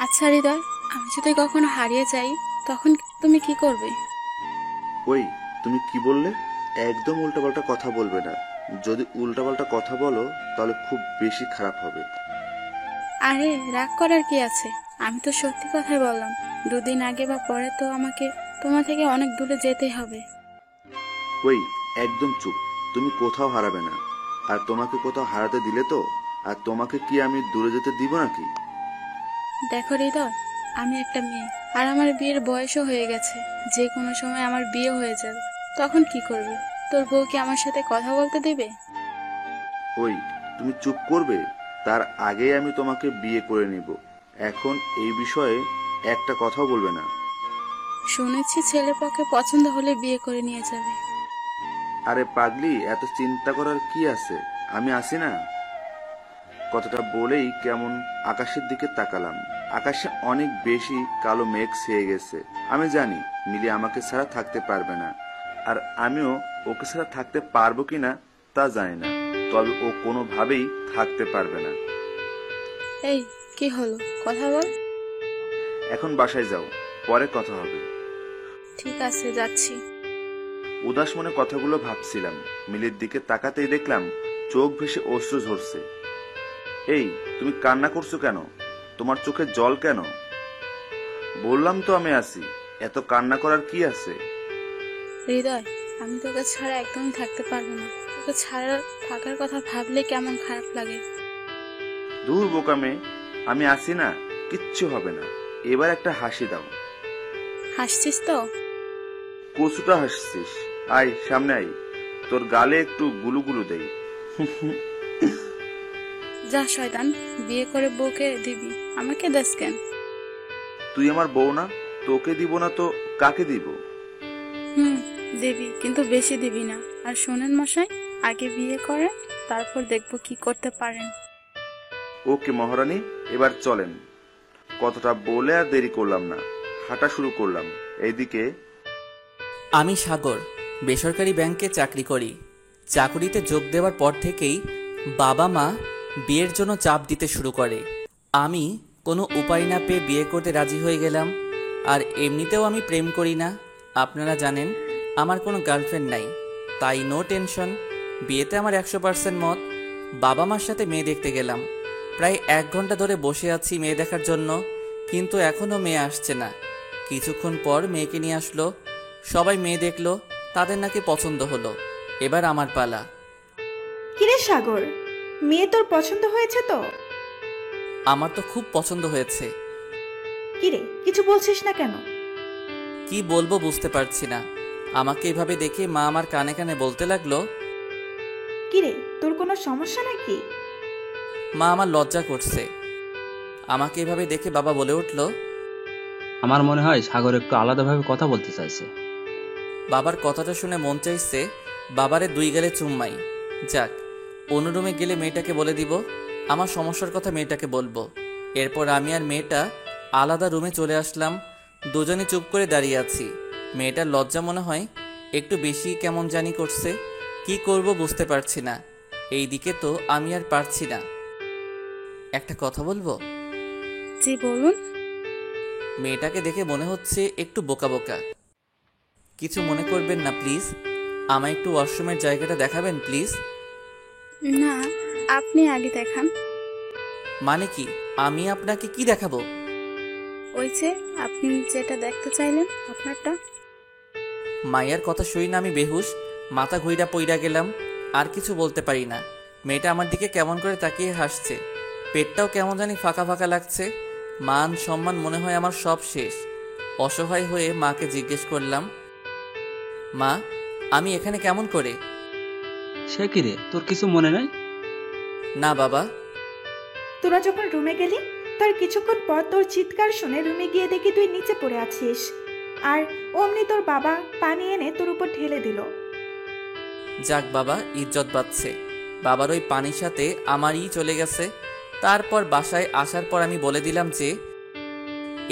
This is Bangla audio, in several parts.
আচ্ছা হৃদয়, আমি যদি কখনো হারিয়ে যাই তখন তুমি কি করবে? ওই, তুমি কি বললে? একদম উল্টাপাল্টা কথা বলবে না। যদি উল্টাপাল্টা কথা বলো তাহলে খুব বেশি খারাপ হবে। আরে রাগ করার কি আছে? আমি তো সত্যি কথাই বললাম। দুদিন আগে বা পরে তো আমাকে তোমার থেকে অনেক দূরে যেতেই হবে। ওই, একদম চুপ। তুমি কোথাও হারাবে না। আর তোমাকে কোথাও হারাতে দিলে তো, আর তোমাকে কি আমি দূরে যেতে দিব নাকি? দেখো হৃদয়, আমি একটা মেয়ে, আর আমার বিয়ের বয়সও হয়ে গেছে। যে কোনো সময় আমার বিয়ে হয়ে যাবে, তখন কি করবে? তোর বউ কি আমার সাথে কথা বলতে দেবে? ওই, তুমি চুপ করবে? তার আগেই আমি তোমাকে বিয়ে করে নিব। এখন এই বিষয়ে একটা কথাও বলবে না। শুনেছি ছেলে পক্ষে পছন্দ হলে বিয়ে করে নিয়ে যাবে। আরে পাগলি, এত চিন্তা করার কি আছে? আমি আছি না। কথাটা বলেই কেমন আকাশের দিকে তাকালাম। আকাশে অনেক বেশি কালো মেঘ ছেয়ে গেছে। আমি জানি মিলি আমাকে ছাড়া থাকতে পারবে না, আর আমিও ওকে ছাড়া থাকতে পারবো কিনা তা জানি না। তবে ও কোনোভাবেই থাকতে পারবে না। এই, কি হলো? কথা বল। এখন বাসায় যাও, পরে কথা হবে। ঠিক আছে, যাচ্ছি। উদাস মনে কথাগুলো ভাবছিলাম। মিলির দিকে তাকাতেই দেখলাম চোখ ভেসে অশ্রু ঝরছে। এই, তুমি কান্না করছো কেন? তোমার চোখে জল কেন? বললাম তো আমি আছি। এত কান্না করার কি আছে? হৃদয়, আমি তোকে ছাড়া একদমই থাকতে পারবো না। তোকে ছাড়া থাকার কথা ভাবলে কেমন খারাপ লাগে। দূর বোকামে, আমি আছি না, কিচ্ছু হবে না। এবার একটা হাসি দাও। হাসছিস তো? কচুটা হাসছিস? আয় সামনে আয়, তোর গালে একটু গুলুগুলু দেই। যা শয়তান, বিয়ে করে বউকে দিবি, আমাকে দাস কেন? তুই আমার বউ না? তোকে দিব না তো কাকে দিব? হুম, দিবি, কিন্তু বেশি দিবি না। আর শোনেন মশাই, আগে বিয়ে করেন, তারপর দেখবো কি করতে পারেন। ওকে মহারানী, এবার চলেন। কতটা বলে আর দেরি করলাম না, হাঁটা শুরু করলাম। এইদিকে আমি সাগর, বেসরকারি ব্যাংকে চাকরি করি। চাকুরিতে যোগ দেওয়ার পর থেকেই বাবা মা বিয়ের জন্য চাপ দিতে শুরু করে। আমি কোনো উপায় না পেয়ে বিয়ে করতে রাজি হয়ে গেলাম। আর এমনিতেও আমি প্রেম করি না। আপনারা জানেন আমার কোনো গার্লফ্রেন্ড নাই, তাই নো টেনশন। বিয়েতে আমার 100% মত। বাবা মার সাথে মেয়ে দেখতে গেলাম। প্রায় 1 ঘন্টা ধরে বসে আছি মেয়ে দেখার জন্য, কিন্তু এখনও মেয়ে আসছে না। কিছুক্ষণ পর মেয়েকে নিয়ে আসলো। সবাই মেয়ে দেখলো, তাদের নাকি পছন্দ হলো। এবার আমার পালা। কিরে সাগর, মেয়ে তোর পছন্দ হয়েছে তো? আমার তো খুব পছন্দ হয়েছে। কিরে, কিছু বলছিস না কেন? কি বলবো বুঝতে পারছি না। আমাকে এভাবে দেখে মা আমার কানে কানে বলতে লাগলো। কিরে, তোর কোনো সমস্যা নাকি? মা আমার লজ্জা করছে। আমাকে এভাবে দেখে বাবা বলে উঠল। আমার মনে হয় সাগর একটু আলাদাভাবে কথা বলতে চাইছে। বাবার কথাটা শুনে মন চাইছে বাবারে 2 গালে চুম্মাই। যাক, অন্য রুমে গেলে মেয়েটাকে বলে দিব, আমার সমস্যার কথা মেয়েটাকে বলবো। এরপর আমি আর মেয়েটা আলাদা রুমে চলে আসলাম। দুজনে চুপ করে দাঁড়িয়ে আছি। মেয়েটার লজ্জা মনে হয় একটু বেশি কেমন জানি করছে। কি করব বুঝতে পারছি না। এইদিকে তো আমি আর পারছি না। একটা কথা বলবো? জি বলুন। মেয়েটাকে দেখে মনে হচ্ছে একটু বোকা বোকা। কিছু মনে করবেন না প্লিজ। আমায় একটু ওয়াশরুমের জায়গাটা দেখাবেন প্লিজ। না, আপনি আগে দেখান। মানে কি? আমি আপনাকে কি দেখাবো? ওই যে আপনি যেটা দেখতে চাইলেন, আপনারটা। মায়ের কথা শুই না আমি বেহুশ, মাথা ঘুইরা পইরা গেলাম। আর কিছু বলতে পারি না। মেয়েটা আমার দিকে কেমন করে তাকিয়ে হাসছে। পেটটাও কেমন জানি ফাঁকা ফাঁকা লাগছে। মান সম্মান মনে হয় আমার সব শেষ। অসহায় হয়ে মাকে জিজ্ঞেস করলাম, মা, আমি এখানে কেমন করে? সে কি রে, তোর কিছু মনে নাই? না বাবা। তোরা যখন রুমে গেলি, তার কিছুক্ষণ পর তোর চিৎকার শুনে রুমে গিয়ে দেখি তুই নিচে পড়ে আছিস। আর অমনি তোর বাবা পানি এনে তোর উপর ঢেলে দিল। যাক বাবা, ইজ্জত বাঁচছে। বাবার ওই পানির সাথে আমারই চলে গেছে। তারপর বাসায় আসার পর আমি বলে দিলাম যে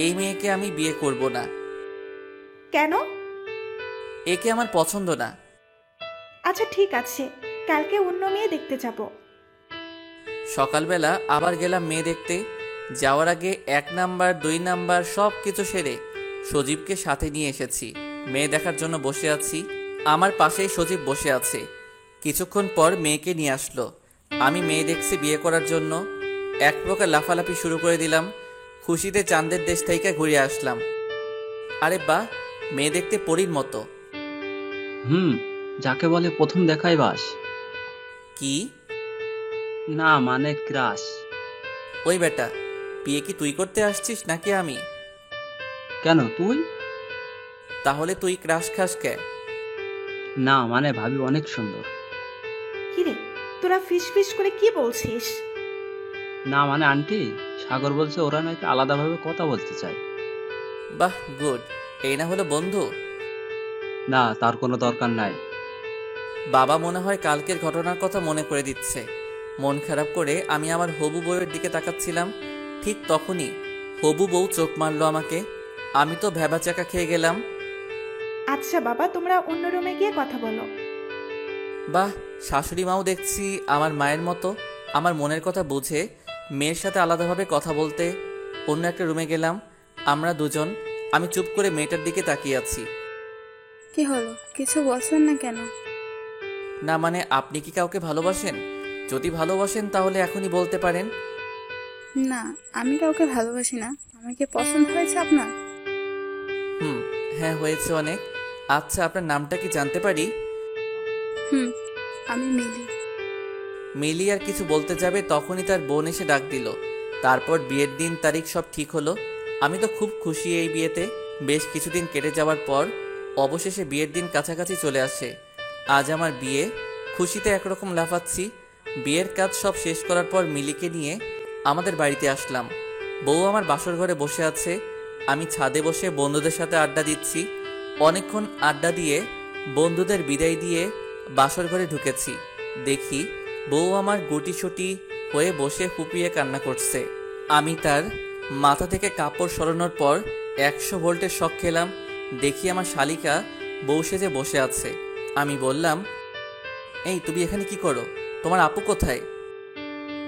এই মেয়েকে আমি বিয়ে করব না। কেন? একে আমার পছন্দ না। আচ্ছা ঠিক আছে, কালকে অন্য মেয়ে দেখতে যাব। সকালবেলা আবার গেলাম মেয়ে দেখতে। যাওয়ার আগে 1 নাম্বার 2 নাম্বার সব কিছু সেরে সজীবকে সাথে নিয়ে এসেছি। মেয়ে দেখার জন্য বসে আছি। আমার পাশেই সজীব বসে আছে। কিছুক্ষণ পর মেয়েকে নিয়ে আসলো। আমি মেয়ে দেখছি বিয়ে করার জন্য। এক প্রকার লাফালাফি শুরু করে দিলাম। খুশিতে চাঁদের দেশ থেকে ঘুরে আসলাম। আরে বাহ, মেয়ে দেখতে পরীর মতো। যাকে বলে প্রথম দেখাই বাস। কি? না মানে ক্রাশ। ওই বেটা, বিয়ে কি তুই করতে আসছিস নাকি আমি? কেন তুই? তাহলে তুই ক্রাশ খাস কে? না মানে ভাবি অনেক সুন্দর। কিরে, তোরা ফিস ফিস করে কি বলছিস? না মানে আন্টি, সাগর বলছে ওরা নাকি আলাদাভাবে কথা বলতে চায়। বাহ, গুড। এই না হলো বন্ধু? না, তার কোনো দরকার নাই। বাবা মনে হয় কালকের ঘটনার কথা মনে করে দিচ্ছে। মন খারাপ করে আমি আমার হবু বউয়ের দিকে তাকাচ্ছিলাম। ঠিক তখনই হবু বউ চোখ মারলো আমাকে। আমি তো ভ্যাবাচাকা খেয়ে গেলাম। আচ্ছা বাবা, তোমরা অন্য রুমে গিয়ে কথা বলো। বাহ, শাশুড়ি মাও দেখছি আমার মায়ের মতো আমার মনের কথা বুঝে মেয়ের সাথে আলাদাভাবে কথা বলতে অন্য একটা রুমে গেলাম। আমরা দুজন। আমি চুপ করে মেয়েটার দিকে তাকিয়ে আছি। কি হলো, কিছু বলছেন না কেন? না মানে আপনি কি কাউকে ভালোবাসেন? যদি ভালোবাসেন তাহলে এখনই বলতে পারেন। না, আমি কাউকে ভালোবাসি না। আমাকে পছন্দ হয়েছে আপনার? হ্যাঁ হয়েছে অনেক। আচ্ছা, আপনার নামটা কি জানতে পারি? আমি মিলি। মিলি আর কিছু বলতে যাবে তখনই তার বোন এসে ডাক দিল। তারপর বিয়ের দিন তারিখ সব ঠিক হলো। আমি তো খুব খুশি এই বিয়েতে। বেশ কিছুদিন কেটে যাওয়ার পর অবশেষে বিয়ের দিন কাছাকাছি চলে আসে। আজ আমার বিয়ে। খুশিতে একরকম লাফাচ্ছি। বিয়ের কাজ সব শেষ করার পর মিলিকে নিয়ে আমাদের বাড়িতে আসলাম। বউ আমার বাসর ঘরে বসে আছে। আমি ছাদে বসে বন্ধুদের সাথে আড্ডা দিচ্ছি। অনেকক্ষণ আড্ডা দিয়ে বন্ধুদের বিদায় দিয়ে বাসর ঘরে ঢুকেছি। দেখি বউ আমার গুটিসুটি হয়ে বসে ফুপিয়ে কান্না করছে। আমি তার মাথা থেকে কাপড় সরানোর পর 100 ভোল্টের শক খেলাম। দেখি আমার শালিকা বউ সেজে বসে আছে। আমি বললাম, এই তুমি এখানে কি করো? তোমার আপু কোথায়?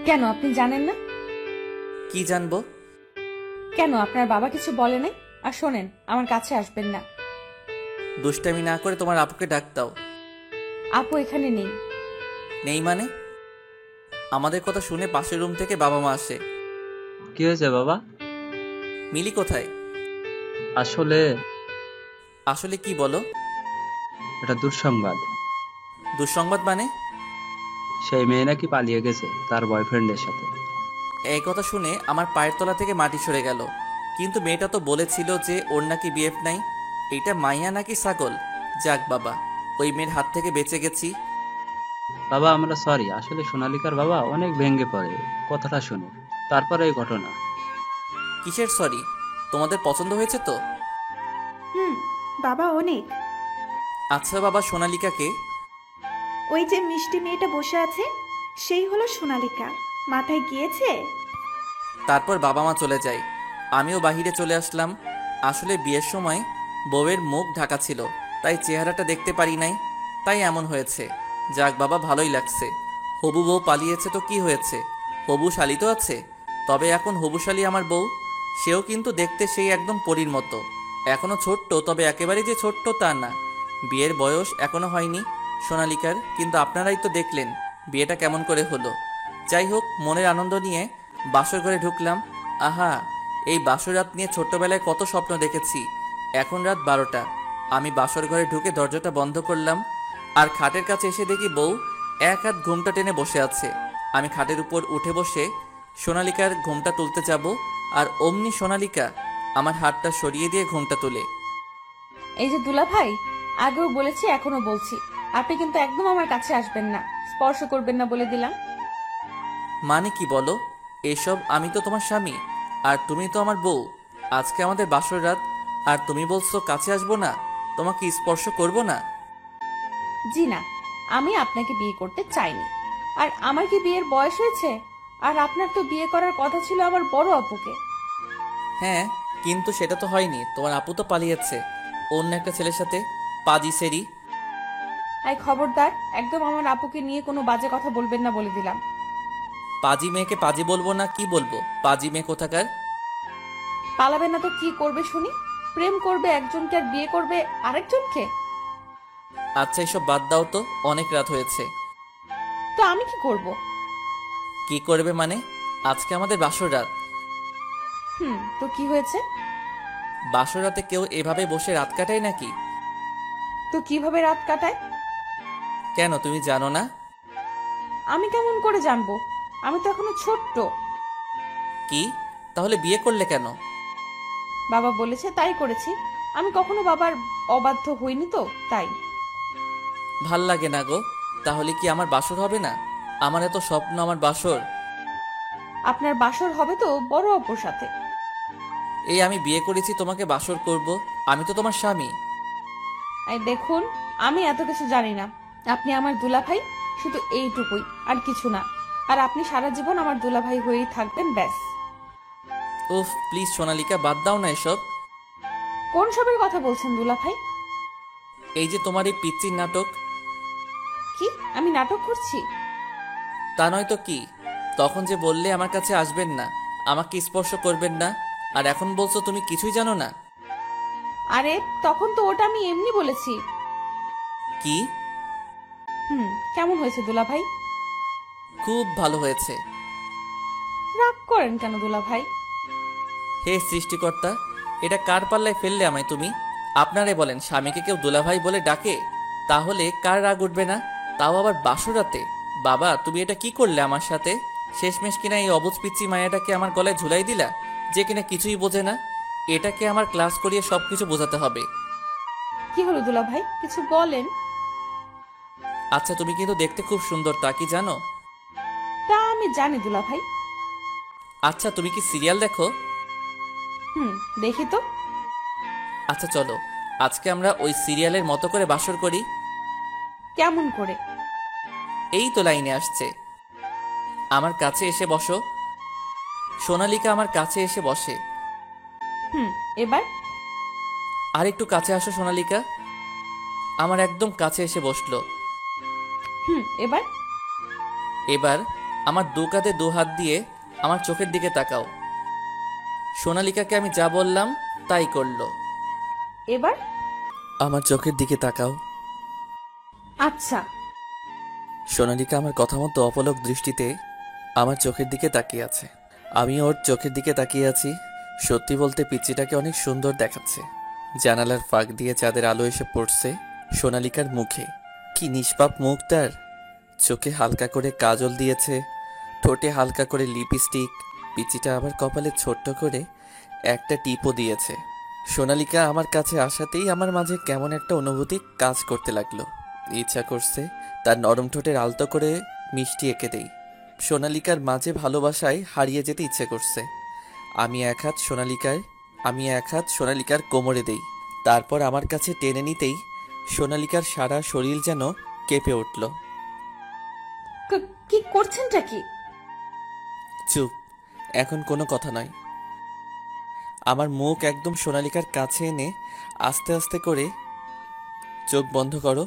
কেন আপনি জানেন না? কি জানবো? কেন আপনার বাবা কিছু বলে নাই? আর শোনেন, আমার কাছে আসবেন না। দুষ্টামি না করে তোমার আপুকে ডাক দাও। আপু এখানে নেই। নেই মানে? আমাদের কথা শুনে পাশের রুম থেকে বাবা মা আসে। কি হয়েছে বাবা? মিলি কোথায়? আসলে আসলে কি বলো? এটা দুঃসংবাদ। দুঃসংবাদ মানে? সেই মেয়ে নাকি পালিয়ে গেছে তার বয়ফ্রেন্ডের সাথে। এই কথা শুনে আমার পায়ের তলা থেকে মাটি সরে গেল। কিন্তু মেয়েটা তো বলেছিল যে ওর নাকি বিএফ নাই। এটা মাইয়া নাকি ছাগল? যাক বাবা, ওই মেয়ের হাত থেকে বেঁচে গেছি। বাবা আমরা সরি, আসলে সোনালিকার বাবা অনেক ভেঙে পড়ে কথাটা শুনে, তারপরে এই ঘটনা। কিসের সরি? তোমাদের পছন্দ হয়েছে তো? বাবা অনেক। আচ্ছা বাবা, সোনালিকাকে? ওই যে মিষ্টি মেয়েটা বসে আছে, সেই হলো সোনালিকা। মাথায় গিয়েছে? তারপর বাবা মা চলে যায়। আমিও বাহিরে চলে আসলাম। আসলে বিয়ের সময় বউয়ের মুখ ঢাকা ছিল, তাই চেহারাটা দেখতে পারি নাই, তাই এমন হয়েছে। যাক বাবা, ভালোই লাগছে। হবু বউ পালিয়েছে তো কি হয়েছে, হবু শালি তো আছে। তবে এখন হবু শালি আমার বউ, সেও কিন্তু দেখতে সেই একদম পরীর মতো। এখনো ছোট্ট, তবে একেবারে যে ছোট্ট তা না। বিয়ের বয়স এখনো হয়নি সোনালিকার, কিন্তু আপনারাই তো দেখলেন বিয়েটা কেমন করে হলো। যাই হোক, মনের আনন্দ নিয়ে বাসর ঘরে ঢুকলাম। আহা, এই বাসর রাত নিয়ে ছোট্টবেলায় কত স্বপ্ন দেখেছি। এখন রাত 12টা। আমি বাসর ঘরে ঢুকে দরজাটা বন্ধ করলাম। আর খাটের কাছে এসে দেখি বউ এক হাত ঘুমটা টেনে বসে আছে। আমি খাটের উপর উঠে বসে সোনালিকার ঘুমটা তুলতে যাব, আর অমনি সোনালিকা আমার হাতটা সরিয়ে দিয়ে ঘুমটা তুলে। এই যে দুলা ভাই, আগেও বলেছি এখনো বলছি, আপনি কিন্তু একদম আমার কাছে আসবেন না, স্পর্শ করবেন না বলে দিলাম। মানে কি বলো এসব? আমি তো তোমার স্বামী, আর তুমি তো আমার বউ। আজকে আমাদের বাসর রাত, আর তুমি বলছো কাছে আসবো না, তোমাকে স্পর্শ করব না? জি না, আমি আপনাকে বিয়ে করতে চাইনি। আর আমার কি বিয়ের বয়স হয়েছে? আর আপনার তো বিয়ে করার কথা ছিল আমার বড় আপুকে। হ্যাঁ, কিন্তু সেটা তো হয়নি। তোমার আপু তো পালিয়েছে অন্য একটা ছেলের সাথে, পাজি সেরি। এই খবরদার, একদম আমার আপুকে নিয়ে কোনো বাজে কথা বলবেন না বলে দিলাম। পাজি মেয়েকে পাজি বলবো না কি বলবো? পাজি মেয়ে কোথাকার। পালাবে না তো কি করবে শুনি? প্রেম করবে একজনকে আর বিয়ে করবে আরেকজনকে? আচ্ছা এসব বাদ দাও তো, অনেক রাত হয়েছে। তো আমি কি করব? কি করবে মানে? আজকে আমাদের বাসর রাত। তো কি হয়েছে? বাসর রাতে কেউ এভাবে বসে রাত কাটায় নাকি? তো কিভাবে রাত কাটায়? কেন তুমি জানো না? আমি কেমন করে জানবো? আমি তো এখনো ছোট্ট। কি? তাহলে বিয়ে করলে কেন? বাবা বলেছে তাই করেছি। আমি কখনো বাবার অবাধ্য হইনি তো, তাই। ভাল লাগে না গো। তাহলে কি আমার বাসর হবে না? আমার এত স্বপ্ন আমার বাসর। আপনার বাসর হবে তো বড় অপুর সাথে। এই আমি বিয়ে করেছি তোমাকে বাসর করব? আমি তো তোমার স্বামী। এই দেখুন, আমি এত কিছু জানি না। আপনি আমার দুলাভাই, শুধু এইটুকুই, আর কিছু না। আর আপনি সারা জীবন আমার দুলাভাই হয়েই থাকবেন, ব্যাস। উফ প্লিজ সোনালিকা, বাদ দাও না এসব। কোন সবের কথা বলছেন দুলাভাই? এই যে তোমার এই পিচ্চির নাটক। কি আমি নাটক করছি? তা নয় তো কি? তখন যে বললে আমার কাছে আসবেন না, আমাকে স্পর্শ করবেন না, আর এখন বলছো তুমি কিছুই জানো না। আরে তখন তো ওটা আমি এমনি বলেছি। কি? কেমন হয়েছে দুলাভাই? খুব ভালো হয়েছে। রাগ করেন কেন দুলাভাই? হে সৃষ্টিকর্তা, এটা কার পাল্লায় ফেললে আমায় তুমি? আপনারে বলেন, স্বামীকে কেউ দুলাভাই বলে ডাকে? তাহলে কার রাগ উঠবে না? তাও আবার বাসরাতে। বাবা তুমি এটা কি করলে আমার সাথে? শেষমেশ কিনা এই অবুজ পিচ্চি মায়াটাকে আমার গলায় ঝুলাই দিলা, যে কিনা কিছুই বোঝে না। এটাকে আমার ক্লাস করিয়ে সবকিছু বোঝাতে হবে। কি হলো দুলাভাই, কিছু বলেন। আচ্ছা তুমি কিন্তু দেখতে খুব সুন্দর, তা কি জানো? তা আমি জানি দুলাভাই। আচ্ছা তুমি কি সিরিয়াল দেখো? দেখি তো। আচ্ছা চলো, আজকে আমরা ওই সিরিয়ালের মতো করে বাসর করি। কেমন করে? এই তো লাইনে আসছে। আমার কাছে এসে বসো। সোনালিকা আমার কাছে এসে বসে। এবার? আর একটু কাছে আসো সোনালিকা। আমার একদম কাছে এসে বসলো। এবার? এবার আমার দু কাঁধে দু হাত দিয়ে আমার চোখের দিকে তাকাও। সোনালিকাকে আমি যা বললাম তাই করলো। এবার? আমার চোখের দিকে তাকাও। আচ্ছা। সোনালিকা আমার কথা মতো অপলক দৃষ্টিতে আমার চোখের দিকে তাকিয়ে আছে। আমি ওর চোখের দিকে তাকিয়ে আছি। সত্যি বলতে পিচ্চিটাকে অনেক সুন্দর দেখাচ্ছে। জানালার ফাঁক দিয়ে চাঁদের আলো এসে পড়ছে সোনালিকার মুখে। কি নিষ্পাপ মুখ তার। চোখে হালকা করে কাজল দিয়েছে, ঠোঁটে হালকা করে লিপস্টিক। পিচ্চিটা আবার কপালে ছোট্ট করে একটা টিপও দিয়েছে। সোনালিকা আমার কাছে আসাতেই আমার মাঝে কেমন একটা অনুভূতি কাজ করতে লাগলো। ইচ্ছা করছে তার নরম ঠোঁটের আলতো করে মিষ্টি এঁকে দেই। সোনালিকার মাঝে ভালোবাসায় হারিয়ে যেতে ইচ্ছে করছে। আমি এক হাত সোনালিকার কোমরে দেই। তারপর আমার কাছে টেনে নিতেই সোনালিকার সারা শরীর যেন কেঁপে উঠল। কি করছেনটা কি? চুপ, এখন কোনো কথা নয়। আমার মুখ একদম সোনালিকার কাছে এনে আস্তে আস্তে করে চোখ বন্ধ করো।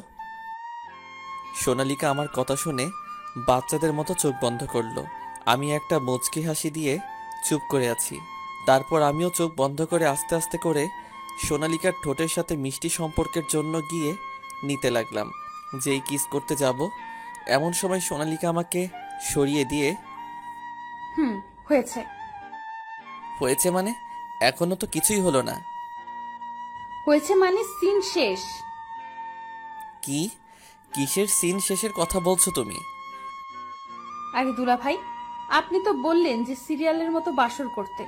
সোনালিকা আমার কথা শুনে বাচ্চাদের মতো চোখ বন্ধ করলো। আমি একটা মুচকি হাসি দিয়ে চুপ করে আছি। তারপর আমিও চোখ বন্ধ করে আস্তে আস্তে করে সোনালিকার ঠোঁটের সাথে মিষ্টি সম্পর্কের জন্য গিয়ে নিতে লাগলাম। যেই কিস করতে যাব এমন সময় সোনালিকা আমাকে সরিয়ে দিয়ে, হয়েছে। হয়েছে মানে? এখনো তো কিছুই হলো না। হয়েছে মানে সিন শেষ। কি? কিসের সিন শেষের কথা বলছো তুমি? আরে দুলাভাই, আপনি তো বললেন যে সিরিয়ালের মতো বাসর করতে।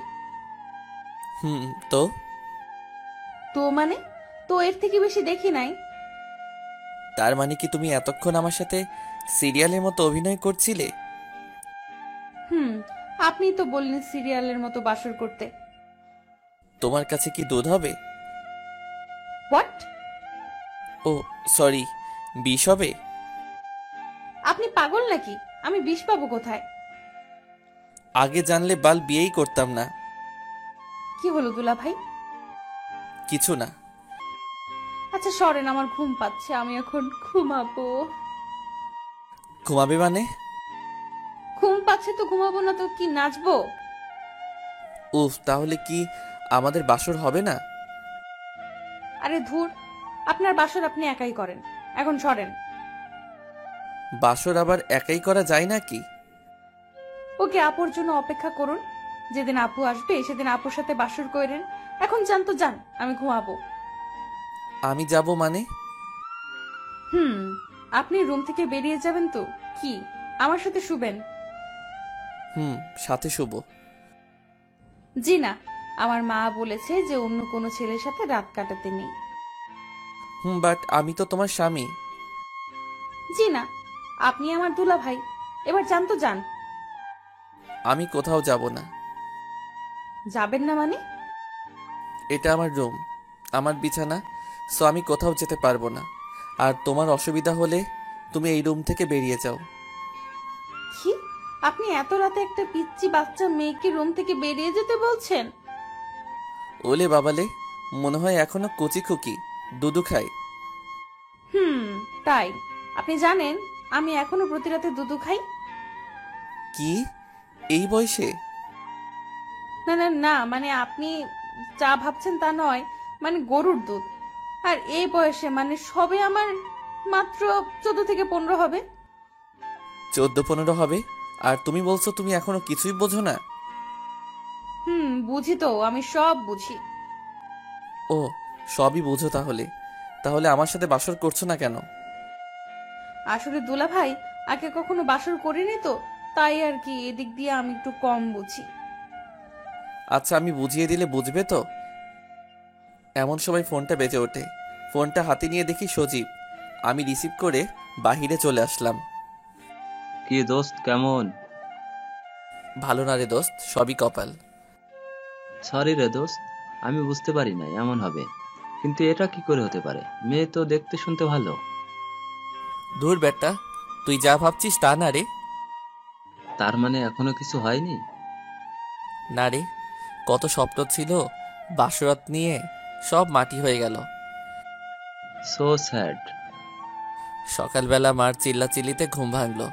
তো তো মানে? তো এর থেকে বেশি দেখি নাই। তার মানে কি তুমি এতক্ষণ আমার সাথে সিরিয়ালের মতো অভিনয় করছিলে? আপনি তো বললেন সিরিয়ালের মতো বাসর করতে। তোমার কাছে কি দুধ হবে? হোয়াট? ও সরি, বিষ হবে? আপনি পাগল নাকি? আমি বিষ পাবো কোথায়? আগে জানলে বাল বিয়েই করতাম না। কি হলো দুলাভাই? কিছু না। আচ্ছা সরেন, আমার ঘুম পাচ্ছে, আমি এখন ঘুমাবো। ঘুমাবে মানে? ঘুম পাচ্ছে তো ঘুমাবো না তো কি নাচবো? উফ, তাহলে কি আমাদের বাসর হবে না? আরে ধুর, আপনার বাসর আপনি একাই করেন, এখন সরেন। বাসর আবার একাই করা যায় নাকি? ওকে, আপুর জন্য অপেক্ষা করুন। যেদিন আপু আসবে সেদিন আপুর সাথে বাসর করেন। এখন যান তো যান, আমি ঘুমাবো। আমি যাব মানে? আপনি রুম থেকে বেরিয়ে যাবেন তো কি আমার সাথে শুবেন? সাথে শুব। জি না, আমার মা বলেছে যে অন্য কোনো ছেলের সাথে রাত কাটাতে নেই। বাট আমি তো তোমার স্বামী। জি না, আপনি আমার দুলা ভাই। এবার যান তো যান। আমি কোথাও যাব না। যাবেন না মানে? এটা আমার রুম, আমার বিছানা, সো আমি কোথাও যেতে পারবো না। আর তোমার অসুবিধা হলে তুমি এই রুম থেকে বেরিয়ে যাও। কি, আপনি এত রাতে একটা পিচ্চি বাচ্চা মেয়েকে রুম থেকে বেরিয়ে যেতে বলছেন? ওলে বাবালে, মনে হয় এখনো কচি খুকি, দুধু খাই। তাই? আপনি জানেন আমি এখনো প্রতি রাতে দুধ খাই? কি, এই বয়সে? না না না, মানে আপনি যা ভাবছেন তা নয়, মানে গরুর দুধ। আর এই বয়সে মানে সবে আমার মাত্র 14 থেকে 15 হবে। 14-15 হবে, আর তুমি বলছো তুমি এখনো কিছুই বোঝো না? বুঝি তো, আমি সব বুঝি। ও, সবই বুঝো তাহলে। তাহলে আমার সাথে বাসর করছো না কেন? আসলে দুলা ভাই, আগে কখনো বাসর করিনি তো, তাই আর কি, এদিক দিয়ে আমি একটু কম বুঝি। আচ্ছা, আমি বুঝিয়ে দিলে বুঝবে তো? এমন সময় ফোনটা বেজে ওঠে। ফোনটা হাতে নিয়ে দেখি সজীব। আমি রিসিভ করে বাহিরে চলে আসলাম। কি দোস্ত, কেমন? ভালো না রে দোস্ত, সবই কপাল। সরি রে দোস্ত, আমি বুঝতে পারি না এমন হবে। কিন্তু এটা কি করে হতে পারে? মেয়ে তো দেখতে শুনতে ভালো। ধুর বেটা, তুই যা ভাবছিস তা না রে। তার মানে এখনো কিছু হয়নি? না রে, কত স্বপ্ন ছিল বাসরাত নিয়ে, সব মাটি হয়ে গেল। So sad. সকালবেলা মার চিল্লাচিল্লিতে ঘুম ভাঙলো।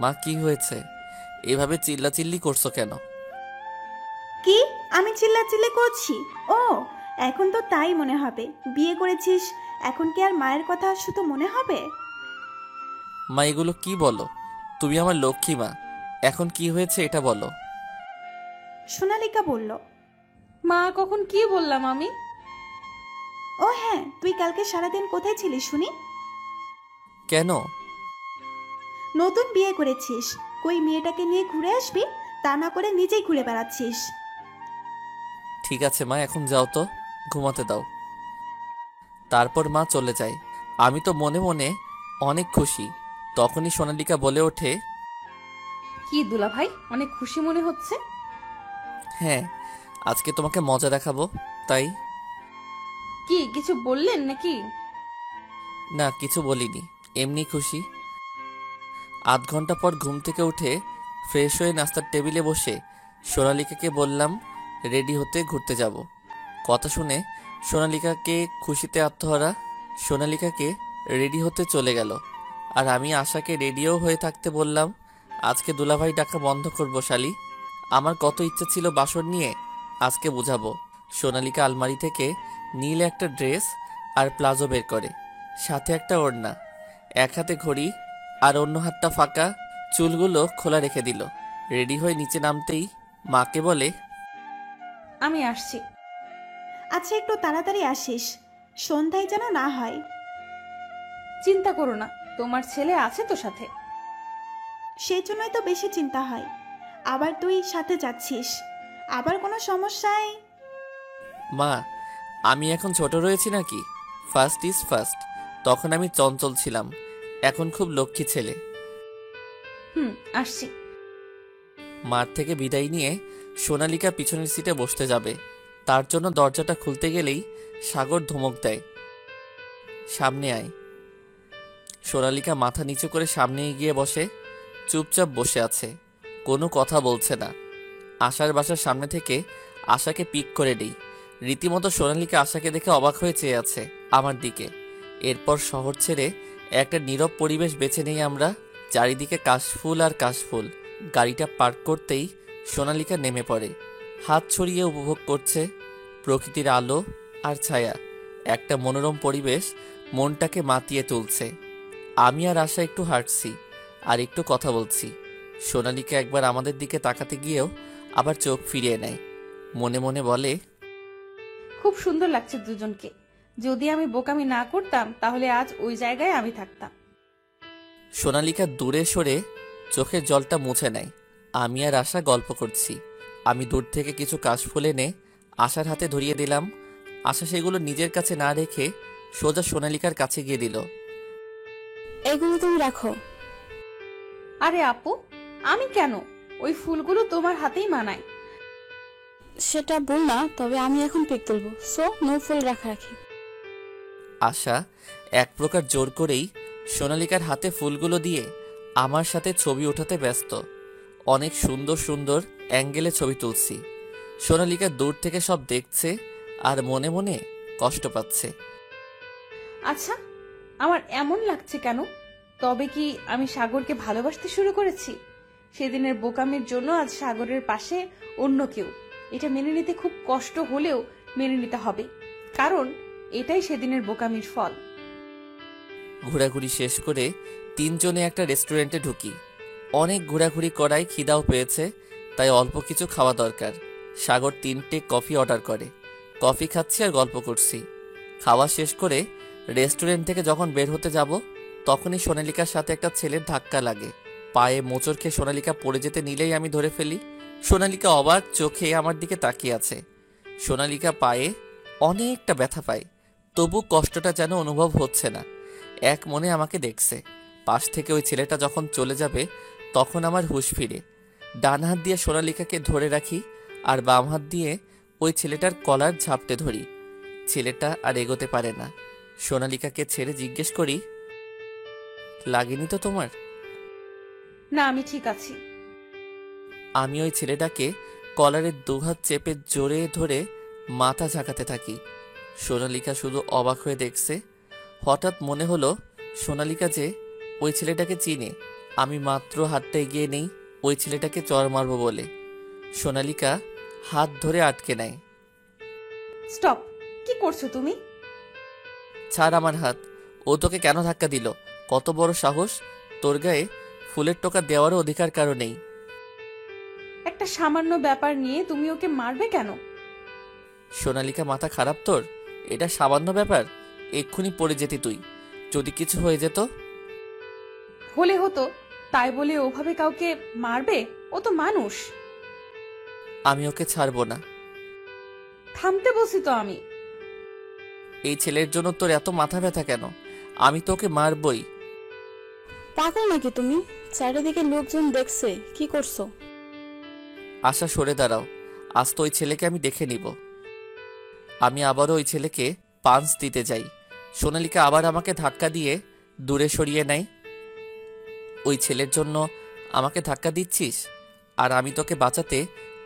মা, কি হয়েছে? এভাবে চিল্লাচিল্লি করছো কেন? কি, আমি চিল্লাচিল্লি করছি? ও, এখন তো তাই মনে হবে। বিয়ে করেছিস, এখন কি আর মায়ের কথা শুধু মনে হবে? মা, এগুলো কি বলো? তুমি আমার লক্ষ্মী মা, এখন কি হয়েছে এটা বলো। সোনালিকা বলল। মা, কখন কি বললাম আমি? ও হ্যাঁ, তুই কালকে সারাদিন কোথায় ছিলিস শুনি? কেন? নতুন বিয়ে করেছিস, কই মেয়েটাকে নিয়ে ঘুরে আসবি, তা না করে নিজেই ঘুরে বেড়াচ্ছিস। ঠিক আছে মা, এখন যাও তো, ঘুমাতে দাও। তারপর মা চলে যায়। আমি তো মনে মনে অনেক খুশি। তখনই সোনালিকা বলে ওঠে, কি দুলা ভাই, অনেক খুশি মনে হচ্ছে? হ্যাঁ, আজকে তোমাকে মজা দেখাবো তাই। কি কিছু বললেন নাকি? না, কিছু বলিনি, এমনি খুশি। আধ ঘন্টা পর ঘুম থেকে উঠে ফ্রেশ হয়ে নাস্তার টেবিলে বসে সোনালিকাকে বললাম রেডি হতে ঘুরতে যাব। কথা শুনে সোনালিকাকে খুশিতে আত্মহারা। সোনালিকাকে রেডি হতে চলে গেল, আর আমি আশাকে রেডিও হয়ে থাকতে বললাম, আজকে দুলাভাই ডাকা বন্ধ করবো শালি। আমার কত ইচ্ছে ছিল বাসর নিয়ে, আজকে বুঝাবো। সোনালিকা আলমারি থেকে নীল একটা ড্রেস আর প্লাজো বের করে, সাথে একটা ওড়না, এক হাতে ঘড়ি আর অন্য হাতটা ফাঁকা, চুলগুলো খোলা রেখে দিল। রেডি হয়ে নিচে নামতেই মাকে বলে, আমি আসছি। আচ্ছা, একটু তাড়াতাড়ি আসিস, সন্ধ্যায় যেন না হয়। চিন্তা করো না, তোমার ছেলে আছে তো সাথে। সেই জন্যই তো বেশি চিন্তা হয়। আবার তুই সাথে যাচ্ছিস, আবার কোনো সমস্যায়। মা, আমি এখন ছোট রয়েছি নাকি? First is first. তখন আমি চঞ্চল ছিলাম, এখন খুব লক্ষ্মী ছেলে। আসছি। মার থেকে বিদায় নিয়ে সোনালিকা পিছনের সিটে বসতে যাবে, তার জন্য দরজাটা খুলতে গেলেই সাগর ধমক দেয়, সামনে আয়। সোনালিকা মাথা নিচু করে সামনে এগিয়ে বসে, চুপচাপ বসে আছে, কোনো কথা বলছে না। আশার বাসার সামনে থেকে আশাকে পিক করে নেই। রীতিমতো সোনালিকা আশাকে দেখে অবাক হয়ে চেয়ে আছে আমার দিকে। এরপর শহর ছেড়ে একটা নীরব পরিবেশ বেছে নেই আমরা। চারিদিকে কাশফুল আর কাশফুল। গাড়িটা পার্ক করতেই সোনালিকা নেমে পড়ে, হাত ছড়িয়ে উপভোগ করছে প্রকৃতির আলো আর ছায়া। একটা মনোরম পরিবেশ মনটাকে মাতিয়ে তুলছে। আমি আর আশা একটু হাঁটছি আর একটু কথা বলছি। সোনালিকা একবার আমাদের দিকে তাকাতে গিয়েও আবার চোখ ফিরিয়ে নেয়, মনে মনে বলে, খুব সুন্দর লাগছে দুজনকে। যদি আমি বোকামি না করতাম তাহলে আজ ওই জায়গায় আমি থাকতাম। সোনালিকা দূরে সরে চোখের জলটা মুছে নেয়। আমি আর আশা গল্প করছি। আমি দূর থেকে কিছু কাশফুল এনে আশার হাতে ধরিয়ে দিলাম। আশা সেগুলো নিজের কাছে না রেখে সোজা সোনালিকার কাছে গিয়ে দিল। এগুলো তুমি রাখো। আরে আপু, আমি কেন? ওই ফুলগুলো তোমার হাতেই মানায়। সেটা বল না, তবে আমি এখন পিক তুলবো, সো নো ফুল রাখি। আশা এক প্রকার জোর করেই সোনালিকার হাতে ফুলগুলো দিয়ে আমার সাথে ছবি ওঠাতে ব্যস্ত। অনেক সুন্দর সুন্দর অ্যাঙ্গেলে ছবি তুলছি। সোনালিকা দূর থেকে সব দেখছে আর মনে মনে কষ্ট পাচ্ছে। আচ্ছা, আমার এমন লাগছে কেন? তবে কি আমি সাগরকে ভালোবাসতে শুরু করেছি? সেদিনের বোকামির জন্য আজ সাগরের পাশে অন্য কেউ। এটা মেনে নিতে খুব কষ্ট হলেও মেনে নিতে হবে, কারণ এটাই সেদিনের বোকামির ফল। ঘোরাঘুরি শেষ করে তিনজনে একটা রেস্টুরেন্টে ঢুকি। অনেক ঘোরাঘুরি করায় খিদাও পেয়েছে, তাই অল্প কিছু খাওয়া দরকার। সাগর 3টে কফি অর্ডার করে। কফি খাচ্ছি আর গল্প করছি। খাওয়া শেষ করে রেস্টুরেন্ট থেকে যখন বের হতে যাব, তখনই সোনালিকার সাথে একটা ছেলের ধাক্কা লাগে। পায়ে মোচড় খেয়ে সোনালিকা পড়ে যেতে নিলেই আমি ধরে ফেলি। সোনালিকা অবাক চোখে আমার দিকে তাকিয়ে আছে। সোনালিকা পায়ে অনেকটা ব্যথা পায়, তবু কষ্টটা যেন অনুভব হচ্ছে না। এক মনে আমাকে দেখছে। পাশ থেকে ওই ছেলেটা যখন চলে যাবে, তখন আমার হুঁশ ফিরে। ডান হাত দিয়ে সোনালিকাকে ধরে রাখি আর বাম হাত দিয়ে ওই ছেলেটার কলার ঝাপটে ধরি। ছেলেটা আর এগোতে পারে না। সোনালিকাকে ছেড়ে জিজ্ঞেস করি, লাগেনি তো তোমার? না, আমি ঠিক আছি। আমি ওই ছেলেটাকে কলারের দুহাত চেপে জোরে ধরে মাথা ঝাঁকাতে থাকি। সোনালিকা শুধু অবাক হয়ে দেখছে। হঠাৎ মনে হলো সোনালিকা যে ওই ছেলেটাকে চিনে। আমি মাত্র হাতটা এগিয়ে নেই ওই ছেলেটাকে চড় মারবো বলে। সোনালিকা হাত ধরে আটকে নেয়। স্টপ! কি করছো তুমি? ছাড় আমার হাত। ও তোকে কেন ধাক্কা দিল? কত বড় সাহস! তোর গায়ে ফুলের টোকা দেওয়ারও অধিকার কারো নেই। একটা সামান্য ব্যাপার নিয়ে তুমি ওকে মারবে কেন? সোনালিকা, মাথা খারাপ তোর? এটা সামান্য ব্যাপার? এক্ষুনি পড়ে যেতি তুই যদি কিছু হয়ে যেত। হলে হতো, তাই বলে ওভাবে কাউকে মারবে? ও তো মানুষ। আমি ওকে ছাড়বো না। থামতে বলছি তো আমি। এই ছেলের জন্য তোর এত মাথা ব্যথা কেন? আমি তোকে মারবই। পাগল নাকি তুমি? চারিদিকে লোকজন দেখছে, কি করছো? আশা, সরে দাঁড়াও। আজ তো ওই ছেলেকে আমি দেখে নিব। আমি আবারও ওই ছেলেকে পাঞ্চ দিতে যাই। সোনালিকা আবার আমাকে ধাক্কা দিয়ে দূরে সরিয়ে নেয়। ওই ছেলের জন্য আমাকে ধাক্কা দিচ্ছিস? আর আমি তোকে বাঁচাতে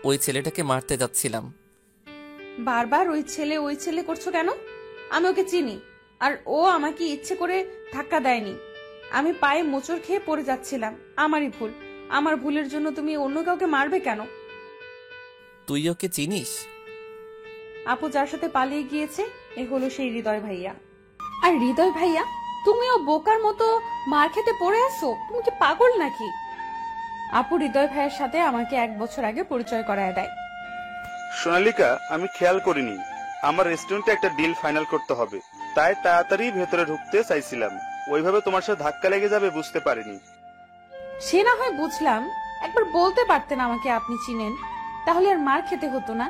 ওই ছেলেটাকে মারতে যাচ্ছিলাম। বারবার ওই ছেলে করছো কেন? আমি ওকে চিনি, আর ও আমাকে ইচ্ছে করে ধাক্কা দেয়নি। আমি পায়ে মোচড় খেয়ে পড়ে যাচ্ছিলাম, আমারই ভুল। আমার ভুলের জন্য তুমি অন্য কাউকে মারবে কেন? তুই ওকে চিনিস? আপু যার সাথে পালিয়ে গিয়েছে, এ হলো সেই হৃদয় ভাইয়া। আর হৃদয় ভাইয়া, তুমিও বোকার মতো মার খেতে পড়ে আছো? তুমি কি পাগল নাকি? আপু হৃদয় ভাইয়ের সাথে আমাকে 1 বছর আগে পরিচয় করায় দেয়। সোনালিকা, আমি খেয়াল করিনি। আমার রেস্টুরেন্টে একটা ডিল ফাইনাল করতে হবে, তাই তাড়াতাড়ি ভেতরে ঢুকতে চাইছিলাম। ওইভাবে তোমার সাথে ধাক্কা লেগে যাবে বুঝতে পারিনি। সে না হয় বুঝলাম, একবার বলতে পারতেন আমাকে আপনি চিনেন, তাহলে আর মার খেতে হতো না।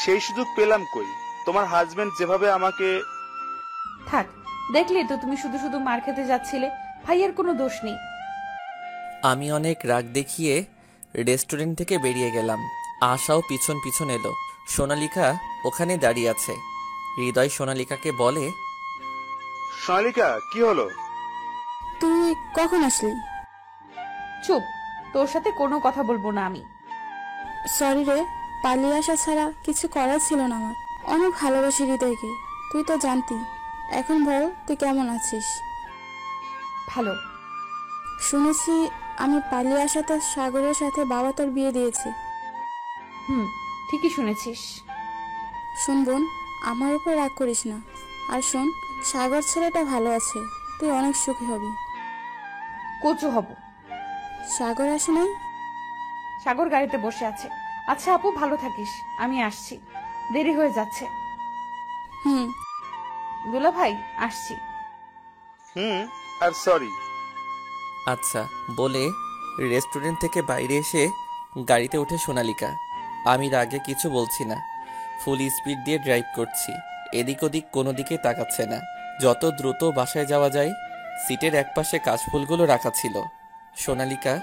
সেই সুযোগ পেলাম কই? তোমার হাজবেন্ড যেভাবে আমাকে... থাক, দেখলে তো তুমি শুধু শুধু মার খেতে যাচ্ছিলে। ভাইয়ের কোনো দোষ নেই। আমি অনেক রাগ দেখিয়ে রেস্টুরেন্ট থেকে বেরিয়ে গেলাম। আশাও পিছন পিছন এলো। সোনালিকা ওখানে দাঁড়িয়ে আছে। হৃদয় সোনালিকাকে বলে, সোনালিকা, কি হলো? তুই কখন আসলি? চুপ, তোর সাথে কোনো কথা বলবো না আমি। সরি রে, পালিয়ে আসা ছাড়া কিছু করার ছিল না আমার। অনেক ভালোবাসি হৃদয়কে, তুই তো জানতি। এখন বল, তুই কেমন আছিস? ভালো। শুনেছি আমি পালিয়ে আসাতে সাগরের সাথে বাবা তোর বিয়ে দিয়েছে। হুম, ঠিকই শুনেছিস। শোন বোন, আমার উপর রাগ করিস না। আর শোন, সাগর ছেলেটা ভালো আছে, তুই অনেক সুখী হবি। কচু হব। সাগর আসে নাই? সাগর গাড়িতে বসে আছে। আচ্ছা আপু, ভালো থাকিস, আমি আসছি, দেরি হয়ে যাচ্ছে। হুম। দুলা ভাই, আসছি। আর সরি। আচ্ছা বলে রেস্টুরেন্ট থেকে বাইরে এসে গাড়িতে উঠে সোনালিকা। আমি রাগে কিছু বলছি না, ফুল স্পিড দিয়ে ড্রাইভ করছি। এদিক ওদিক কোনো দিকে তাকাচ্ছে না। যত দ্রুত বাসায় যাওয়া যায়। সিটের একপাশে কাশফুলগুলো রাখা ছিল। সোনালিকা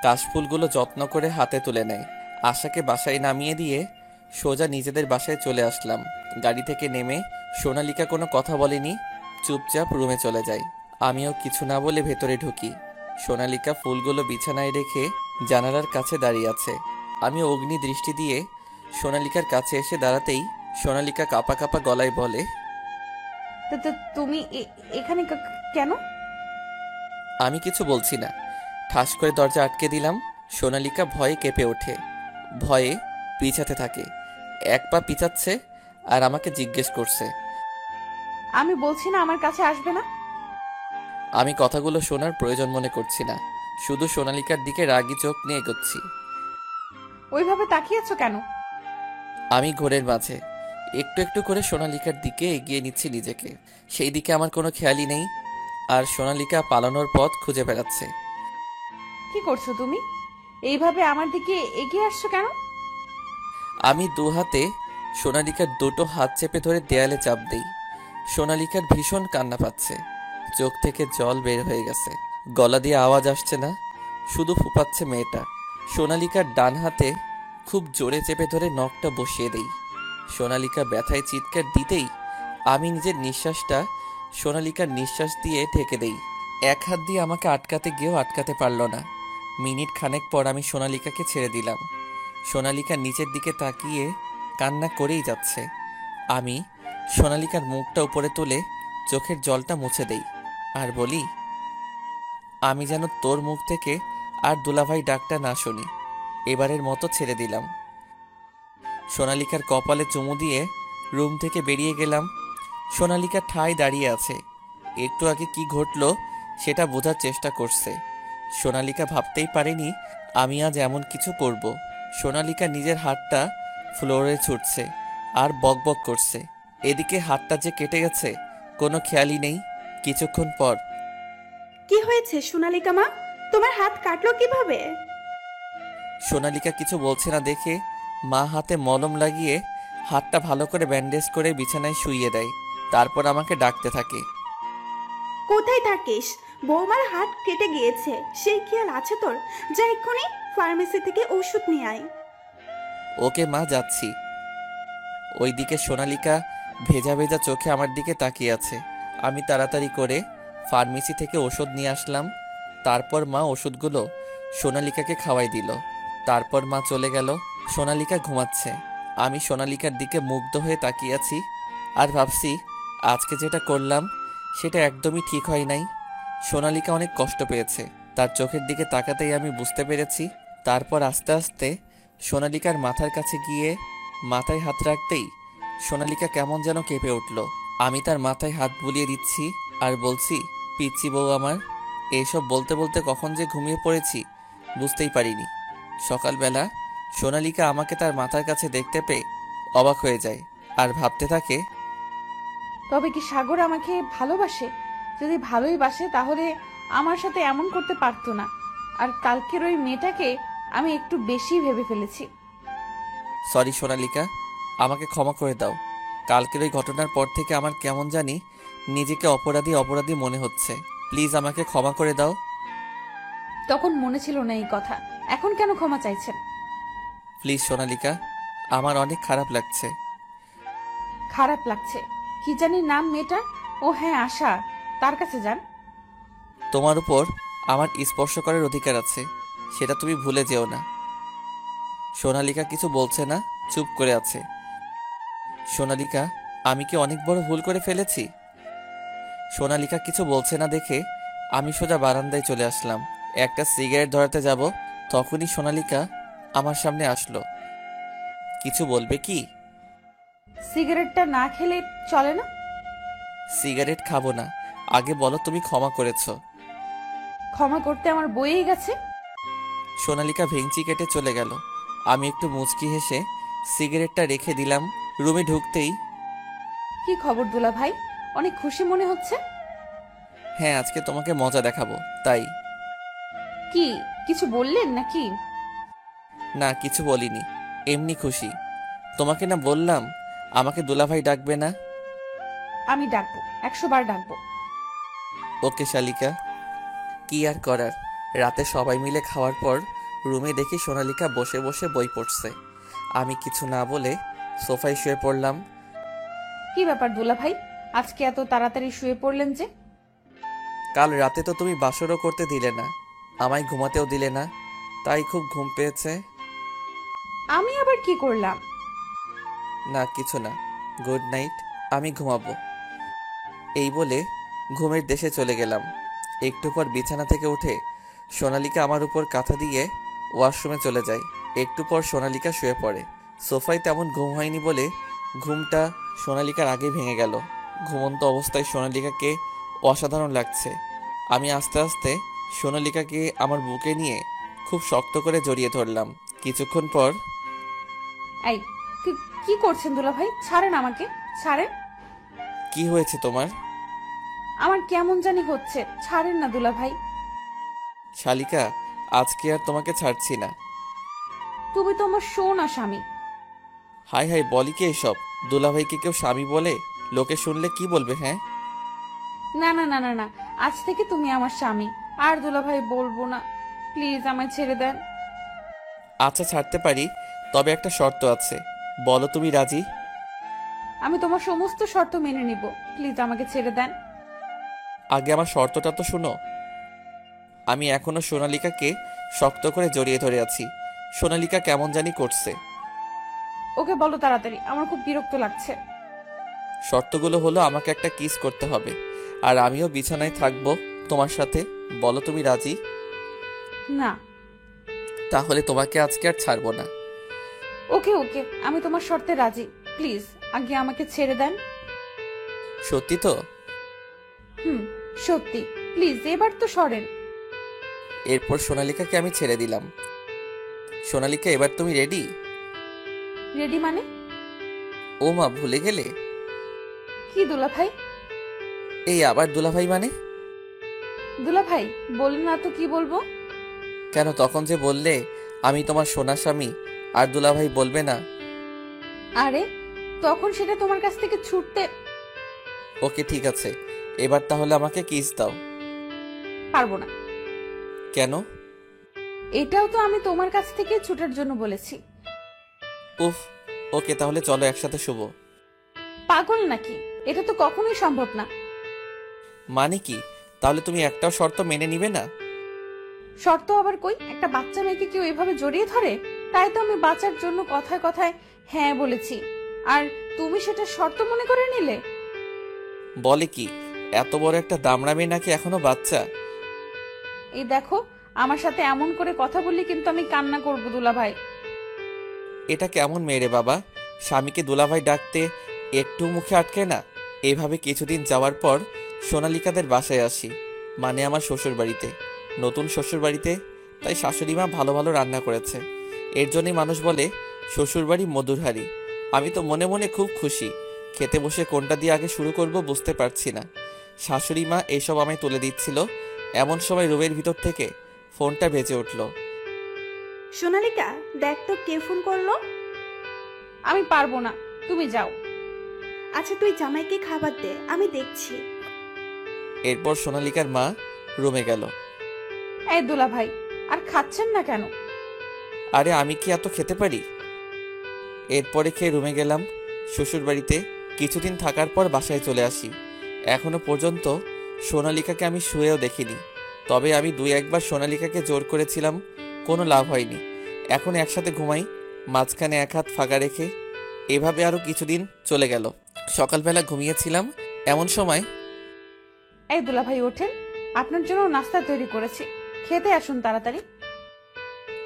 কাশফুলগুলো যত্ন করে হাতে তুলে নেয়। আশাকে বাসায় নামিয়ে দিয়ে সোজা নিজেদের বাসায় চলে আসলাম। গাড়ি থেকে নেমে সোনালিকা কোনো কথা বলেনি, চুপচাপ রুমে চলে যায়। আমিও কিছু না বলে ভেতরে ঢুকি। সোনালিকা ফুলগুলো বিছানায় রেখে জানালার কাছে দাঁড়িয়ে আছে। আমি অগ্নি দৃষ্টি দিয়ে সোনালিকার কাছে এসে দাঁড়াতেই সোনালিকা কাঁপা কাঁপা গলায় বলে, তো তো তুমি এখানে কেন? আমি কিছু বলছি না। ঠাস করে দরজা আটকে দিলাম। সোনালিকা ভয়ে কেঁপে ওঠে, ভয়ে পিছাতে থাকে। এক পা পিছাচ্ছে আর আমাকে জিজ্ঞেস করছে। আমি বলছি না আমার কাছে আসবে না? আমি কথাগুলো শোনার প্রয়োজন মনে করছি না, শুধু সোনালিকার দিকে রাগী চোখ নিয়ে এগোচ্ছি। ওইভাবে তাকিয়েছো কেন? আমি ঘোরের মাঝে একটু একটু করে সোনালিকার দিকে এগিয়ে নিচ্ছি নিজেকে। সেই দিকে আমার কোনো খেয়ালই নেই, আর সোনালিকা পালানোর পথ খুঁজে বেড়াচ্ছে। কি করছো তুমি? এইভাবে আমার দিকে এগিয়ে আসছো কেন? আমি দু হাতে সোনালিকার দুটো হাত চেপে ধরে দেয়ালে চাপ দেই। সোনালিকার ভীষণ কান্না পাচ্ছে, চোখ থেকে জল বের হয়ে গেছে। গলা দিয়ে আওয়াজ আসছে না, শুধু ফুপাচ্ছে মেয়েটা। সোনালিকার ডান হাতে খুব জোরে চেপে ধরে নখটা বসিয়ে দেই। সোনালিকা ব্যথায় চিৎকার দিতেই আমি নিজের নিঃশ্বাসটা সোনালিকার নিঃশ্বাস দিয়ে ঢেকে দেই। এক হাত দিয়ে আমাকে আটকাতে গিয়েও আটকাতে পারল না। মিনিট খানেক পর আমি সোনালিকাকে ছেড়ে দিলাম। সোনালিকা নিচের দিকে তাকিয়ে কান্না করেই যাচ্ছে। আমি সোনালিকার মুখটা উপরে তুলে চোখের জলটা মুছে দেই আর বলি, আমি যেন তোর মুখ থেকে আর দুলাভাই ডাকটা না শুনি। এবারের মতো ছেড়ে দিলাম। সোনালিকার কপালে চুমু দিয়ে রুম থেকে বেরিয়ে গেলাম। সোনালিকা ঠায় দাঁড়িয়ে আছে, একটু আগে কি ঘটলো সেটা বোঝার চেষ্টা করছে। সোনালিকা ভাবতেই পারেনি আমি আজ এমন কিছু করব। সোনালিকা নিজের হাতটা ফ্লোরে ছুটছে আর বকবক করছে। এদিকে হাতটা যে কেটে গেছে কোনো খেয়ালই নেই। কিছুক্ষণ পর, কি হয়েছে সোনালিকা মা? তোমার হাত কাটলো কিভাবে? সোনালিকা কিছু বলছে না দেখে মা হাতে মলম লাগিয়ে হাতটা ভালো করে ব্যান্ডেজ করে বিছানায় শুইয়ে দেয়। তারপর আমাকে ডাকতে থাকে। কোথায় থাকিস? বৌমার হাত কেটে গিয়েছে, সেই খেয়াল আছে তোর? যা এক্ষুনি ফার্মেসি থেকে ওষুধ নিয়ে আয়। ওকে মা, যাচ্ছি। ওইদিকে সোনালিকা ভেজা ভেজা চোখে আমার দিকে তাকিয়ে আছে। আমি তাড়াতাড়ি করে ফার্মেসি থেকে ওষুধ নিয়ে আসলাম। তারপর মা ওষুধগুলো সোনালিকাকে খাওয়াই দিল। তারপর মা চলে গেল। সোনালিকা ঘুমাচ্ছে। আমি সোনালিকার দিকে মুগ্ধ হয়ে তাকিয়ে আছি আর ভাবছি আজকে যেটা করলাম সেটা একদমই ঠিক হয় নাই। সোনালিকা অনেক কষ্ট পেয়েছে। তার চোখের দিকে তাকাতেই আমি বুঝতে পেরেছি। তারপর আস্তে আস্তে সোনালিকার মাথার কাছে গিয়ে মাথায় হাত রাখতেই সোনালিকা কেমন যেন কেঁপে উঠল। আমি তার মাথায় হাত বুলিয়ে দিচ্ছি আর বলছি, পিচ্চি বউ আমার। এইসব বলতে বলতে কখন যে ঘুমিয়ে পড়েছি বুঝতেই পারিনি। সকালবেলা সোনালিকা আমাকে তার মাথার কাছে দেখতে পেয়ে অবাক হয়ে যায় আর ভাবতে থাকে, তবে কি সাগর আমাকে ভালোবাসে? যদি ভালোই বাসে তাহলে আমার সাথে এমন করতে পারতো না। আর কালকের ওই মেয়েটাকে আমি একটু বেশি ভেবে ফেলেছি। সরি সোনালিকা, আমাকে ক্ষমা করে দাও। কালকের ওই ঘটনার পর থেকে আমার কেমন জানি নিজেকে অপরাধী অপরাধী মনে হচ্ছে। প্লিজ আমাকে ক্ষমা করে দাও। তখন মনে ছিল না এই কথা, এখন কেন ক্ষমা চাইছেন? প্লিজ সোনালিকা, আমার অনেক খারাপ লাগছে। খারাপ লাগছে? কি জানি নাম মেয়েটা? ও হ্যাঁ, আশা। তার কাছে যান। তোমার উপর আমার স্পর্শ করার অধিকার আছে, সেটা তুমি ভুলে যেও না। সোনালিকা কিছু বলছে না, চুপ করে আছে। সোনালিকা, আমি কি অনেক বড় ভুল করে ফেলেছি? সোনালিকা কিছু বলছে না দেখে আমি সোজা বারান্দায় চলে আসলাম। একটা সিগারেট ধরাতে যাব, তখনই সোনালিকা আমার সামনে আসলো। কিছু বলবে কি? সিগারেটটা না খেলে চলে না? সিগারেট খাবো না, আগে বলো তুমি ক্ষমা করেছো। ক্ষমা করতে আমার বইয়েই গেছে। সোনালিকা ভেঙচি কেটে চলে গেল। আমি একটু মুচকি হেসে সিগারেটটা রেখে দিলাম। রুমে ঢুকতেই, কি খবর দুলা ভাই, অনেক খুশি মনে হচ্ছে। হ্যাঁ আজকে তোমাকে মজা দেখাবো তাই। কি কিছু বললেন নাকি? না কিছু বলিনি, এমনি খুশি। তোমাকে না বললাম আমাকে দুলাভাই ডাকবে না? আমি ডাকবো, 100 বার ডাকবো। ওকে শালিকা। কি আর করার, রাতে সবাই মিলে খাওয়ার পর রুমে দেখি সোনালিকা বসে বসে বই পড়ছে। আমি কিছু না বলে সোফায় শুয়ে পড়লাম। কি ব্যাপার দুলা ভাই, আজকে এত তাড়াতাড়ি শুয়ে পড়লেন যে? কাল রাতে তো তুমি বাসরও করতে দিলে না, আমায় ঘুমাতেও দিলে না, তাই খুব ঘুম পেয়েছে। আমি আবার কি করলাম? না কিছু না, গুড নাইট, আমি ঘুমাবো। এই বলে ঘুমের দেশে চলে গেলাম। একটু পর বিছানা থেকে উঠে সোনালিকা আমার উপর কাঁথা দিয়ে ওয়াশরুমে চলে যায়। একটু পর সোনালিকা শুয়ে পড়ে। সোফায় তেমন ঘুম হয়নি বলে ঘুমটা সোনালিকার আগে ভেঙে গেল। ঘুমন্ত অবস্থায় সোনালিকাকে অসাধারণ লাগছে। আমি আস্তে আস্তে সোনালিকাকে আমার বুকে নিয়ে খুব শক্ত করে জড়িয়ে ধরলাম। কিছুক্ষণ পর, এই কি করছেন দুলা ভাই? ছাড়েন আমাকে, ছাড়েন। কি হয়েছে তোমার? আমার কেমন জানি হচ্ছে, ছাড়েন না দুলা ভাই। শালিকা আজকে আর তোমাকে ছাড়ছি না। তুমি তো আমার সোনা স্বামী। হাই হাই বলি কি এসব? দুলাভাইকে কেউ স্বামী বলে? লোকে শুনলে কি বলবে? হ্যাঁ না না না না না, আজ থেকে তুমি আমার স্বামী, আর দুলা ভাই বলবো না। প্লিজ আমায় ছেড়ে দেন। আচ্ছা ছাড়তে পারি, তবে একটা শর্ত আছে, বলো তুমি রাজি? আমি তোমার সমস্ত শর্ত মেনে নিব, প্লিজ আমাকে ছেড়ে দেন। আগে আমার শর্তটা তো শুনো। আমি এখনো সোনালিকাকে শক্ত করে জড়িয়ে ধরে আছি। সোনালিকা কেমন জানি করছে। ওকে বলো তাড়াতাড়ি, আমার খুব বিরক্ত লাগছে। শর্তগুলো হলো আমাকে একটা কিস করতে হবে, আর আমিও বিছানায় থাকবো তোমার সাথে। বলো তুমি রাজি? না। তাহলে তোমাকে আজকে আর ছাড়বো না। ওকে ওকে, আমি তোমার শর্তে রাজি, প্লিজ আগে আমাকে ছেড়ে দেন। সত্যি তো? সত্যি, প্লিজ এবার তো সরেন। এরপর সোনালিকাকে আমি ছেড়ে দিলাম। সোনালিকা এবার তুমি রেডি? রেডি মানে? ও মা ভুলে গেলে? কি দুলা ভাই? এই আবার দুলাভাই মানে? দুলা ভাই বললেন না তো কি বলবো? কেন তখন যে বললে আমি তোমার সোনা স্বামী, আর দুলাভাই বলবে না? আরে তখন সেটা তোমার কাছ থেকে ছুটতে। ওকে ঠিক আছে, এবার তাহলে আমাকে কিস দাও। পারবো না। কেন? এটাও তো আমি তোমার কাছ থেকে ছুটার জন্য বলেছি। উফ, ওকে তাহলে চলো একসাথে শুভ। পাগল নাকি? এটা তো কখনোই সম্ভব না। মানে কি? তাহলে তুমি একটাও শর্ত মেনে নিবে না? শর্ত আবার কই? একটা বাচ্চা মেয়েকে কেউ এভাবে জড়িয়ে ধরে? তাই তো আমি বাঁচার জন্য কথায় কথায় হ্যাঁ বলেছি, আর তুমি সেটা শর্ত মনে করে নিলে। বলে কি, এত বড় একটা দামড়া মেয়ে নাকি এখনো বাচ্চা? এই দেখো, আমার সাথে এমন করে কথা বললে কিন্তু আমি কান্না করবো দুলা ভাই। এটা কেমন মেয়ে রে বাবা, স্বামীকে দুলাভাই ডাকতে একটু মুখে আটকে না। এইভাবে কিছুদিন যাওয়ার পর সোনালিকাদের বাসায় আসি, মানে আমার শ্বশুর বাড়িতে। নতুন শ্বশুর বাড়িতে, তাই শাশুড়ি মা ভালো ভালো রান্না করেছে। এর জন্যই মানুষ বলে শ্বশুর বাড়ি মধুর হাঁড়ি। আমি তো মনে মনে খুব খুশি। খেতে বসে কোনটা দিয়ে আগে শুরু করব বুঝতে পারছি না। শাশুড়ি মা এসব আমায় তুলে দিচ্ছিল, এমন সময় রুমের ভিতর থেকে ফোনটা বেজে উঠল। সোনালিকা, দেখ তো কে ফোন করলো। আমি পারবো না, তুমি যাও। আচ্ছা তুই জামাইকে খাবার দে, আমি দেখছি। এরপর সোনালিকার মা রুমে গেল। এই দুলা ভাই, আর খাচ্ছেন না কেন? আরে আমি কি এত খেতে পারি? এরপরে খেয়ে রুমে গেলাম। শ্বশুর বাড়িতে কিছুদিন থাকার পর বাসায় চলে আসি। এখনো পর্যন্ত সোনালিকাকে আমি শুয়েও দেখিনি, তবে আমি 2-1 বার সোনালিকাকে জোর করেছিলাম, কোনো লাভ হয়নি। এখন একসাথে ঘুমাই, মাঝখানে এক হাত ফাঁকা রেখে। এভাবে আরো কিছুদিন চলে গেল। সকালবেলা ঘুমিয়েছিলাম, এমন সময় এই দুলা ভাই ওঠেন, আপনার জন্য নাস্তা তৈরি করেছি, খেতে আসুন তাড়াতাড়ি।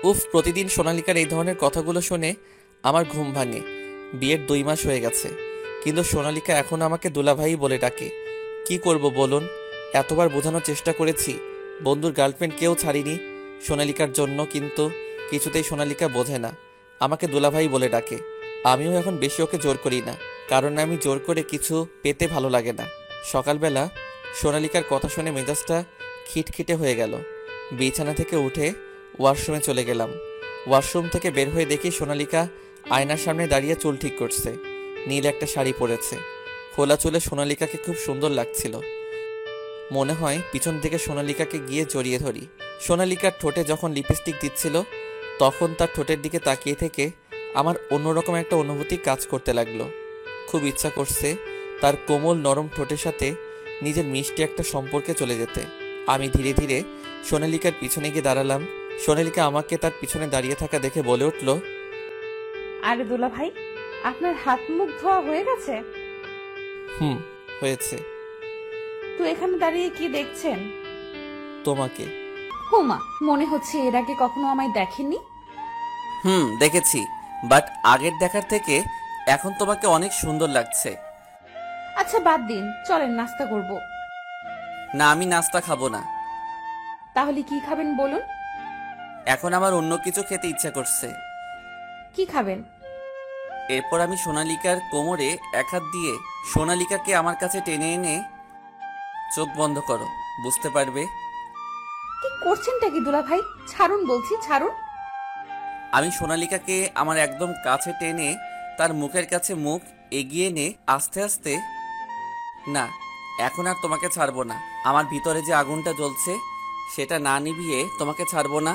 উফ, প্রতিদিন সোনালিকার এই ধরনের কথাগুলো শুনে আমার ঘুম ভাঙে। বিয়ের 2 মাস হয়ে গেছে, কিন্তু সোনালিকা এখন আমাকে দুলাভাই বলে ডাকে। কি করব বলুন? এতবার বোঝানোর চেষ্টা করেছি, বন্ধুর গার্লফ্রেন্ড কেউ ছাড়িনি সোনালিকার জন্য, কিন্তু কিছুতেই সোনালিকা বোঝে না, আমাকে দুলাভাই বলে ডাকে। আমিও এখন বেশি ওকে জোর করি না, কারণ আমি জোর করে কিছু পেতে ভালো লাগে না। সকালবেলা সোনালিকার কথা শুনে মেজাজটা খিটখিটে হয়ে গেল। বিছানা থেকে উঠে ওয়াশরুমে চলে গেলাম। ওয়াশরুম থেকে বের হয়ে দেখি সোনালিকা আয়নার সামনে দাঁড়িয়ে চুল ঠিক করছে। নীল একটা শাড়ি পরেছে। খোলা চুলে সোনালিকাকে খুব সুন্দর লাগছিল। মনে হয় পিছন থেকে সোনালিকাকে গিয়ে জড়িয়ে ধরি। সোনালিকার ঠোঁটে যখন লিপস্টিক দিচ্ছিল, তখন তার ঠোঁটের দিকে তাকিয়ে থেকে আমার অন্যরকম একটা অনুভূতি কাজ করতে লাগলো। খুব ইচ্ছা করছে তার কোমল নরম ঠোঁটের সাথে নিজের মিষ্টি একটা সম্পর্কে চলে যেতে। আমি ধীরে ধীরে সোনালিকার পিছনে গিয়ে দাঁড়ালাম। সোনালিকা আমাকে তার পিছনে দাঁড়িয়ে থাকা দেখে বলে উঠল, আরে দুলা ভাই, আপনার হাত মুখ ধোয়া হয়ে গেছে? হুম, হয়েছে। তো এখানে দাঁড়িয়ে কি দেখছেন? তোমাকে। হুমা, মনে হচ্ছে এর আগে কখনো আমায় দেখেননি। দেখেছি, বাট আগের দেখার থেকে এখন তোমাকে অনেক সুন্দর লাগছে। আচ্ছা বাদ দিন, চলেন নাস্তা করব। না, আমি নাস্তা খাবো না। তাহলে কি খাবেন বলুন? এখন আমার অন্য কিছু খেতে ইচ্ছা করছে। কি খাবেন? এরপর আমি সোনালিকার কোমরে এক হাত দিয়ে সোনালিকাকে আমার কাছে টেনে এনে, চোখ বন্ধ করো, বুঝতে পারবে। কি করছেনটা কি দুলা ভাই? ছাড়ুন বলছি, ছাড়ুন। আমি সোনালিকাকে আমার একদম কাছে টেনে তার মুখের কাছে মুখ এগিয়ে এনে আস্তে আস্তে, না, এখন আর তোমাকে ছাড়বো না। আমার ভিতরে যে আগুনটা জ্বলছে সেটা না নিভিয়ে তোমাকে ছাড়বো না।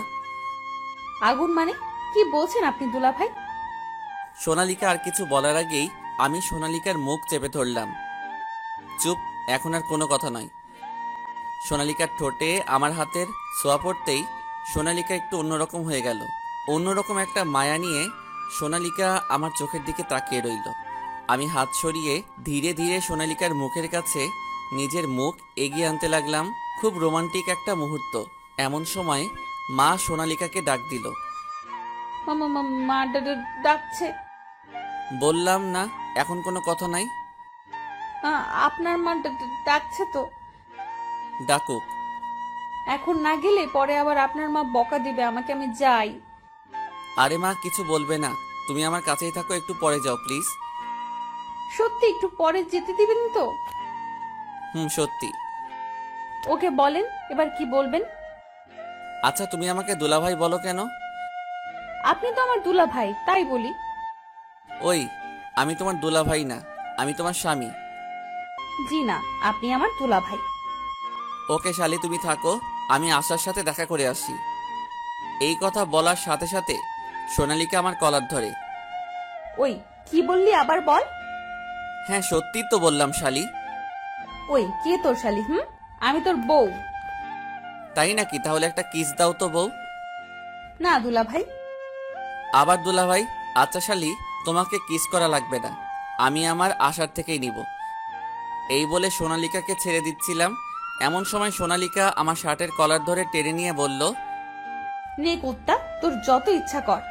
আগুন মানে কি বলছেন আপনি দুলা ভাই? সোনালিকা আর কিছু বলার আগেই আমি সোনালিকার মুখ চেপে ধরলাম। চুপ, এখন আর কোনো কথা নয়। সোনালিকার ঠোঁটে আমার হাতের ছোঁয়া পড়তেই সোনালিকা একটু অন্যরকম হয়ে গেল। অন্যরকম একটা মায়া নিয়ে সোনালিকা আমার চোখের দিকে তাকিয়ে রইল। আমি হাত সরিয়ে ধীরে ধীরে সোনালিকার মুখের কাছে নিজের মুখ এগিয়ে আনতে লাগলাম। খুব রোমান্টিক একটা মুহূর্ত। এমন সময় মা সোনালিকাকে ডাক দিল। মামা মা ডাকছে। বললাম না, এখন কোনো কথা নাই। আপনার মা ডাকছে তো। ডাকুক। এখন না গেলে পরে আবার আপনার মা বকা দিবে আমাকে, আমি যাই। আরে মা, কিছু বলবে না, তুমি আমার কাছেই থাকো, একটু পরে যাও প্লিজ। সত্যি একটু পরে যেতে দিবেন তো? সত্যি। ওকে বলেন এবার কি বলবেন। আচ্ছা, তুমি আমাকে দুলাভাই বলো কেন? আপনি তো আমার দুলা ভাই, তাই বলি। ওই, আমি তোমার দুলাভাই না, আমি তোমার স্বামী। জি না, আপনি আমার দুলা ভাই। ওকে শালি, তুমি থাকো, আমি আশার সাথে দেখা করে আসি। এই কথা বলার সাথে সাথে সোনালিকা আমার কলার ধরে। ওই, কি বললি আবার বল। হ্যাঁ, সত্যি তো বললাম শালি। ওই, কে তোর শালি? আমি তোর বউ। তাই নাকি? তাহলে একটা কিস দাও তো বউ। না দুলা ভাই। আবার দুলাভাই? আচ্ছা শালি, তোমাকে কিস করা লাগবে না, আমি আমার আশার থেকেই নিব। এই বলে সোনালিকাকে ছেড়ে দিচ্ছিলাম, এমন সময় সোনালিকা আমার শার্টের কলার ধরে টেনে নিয়ে বলল, নে কুত্তা, তোর যত ইচ্ছা কর।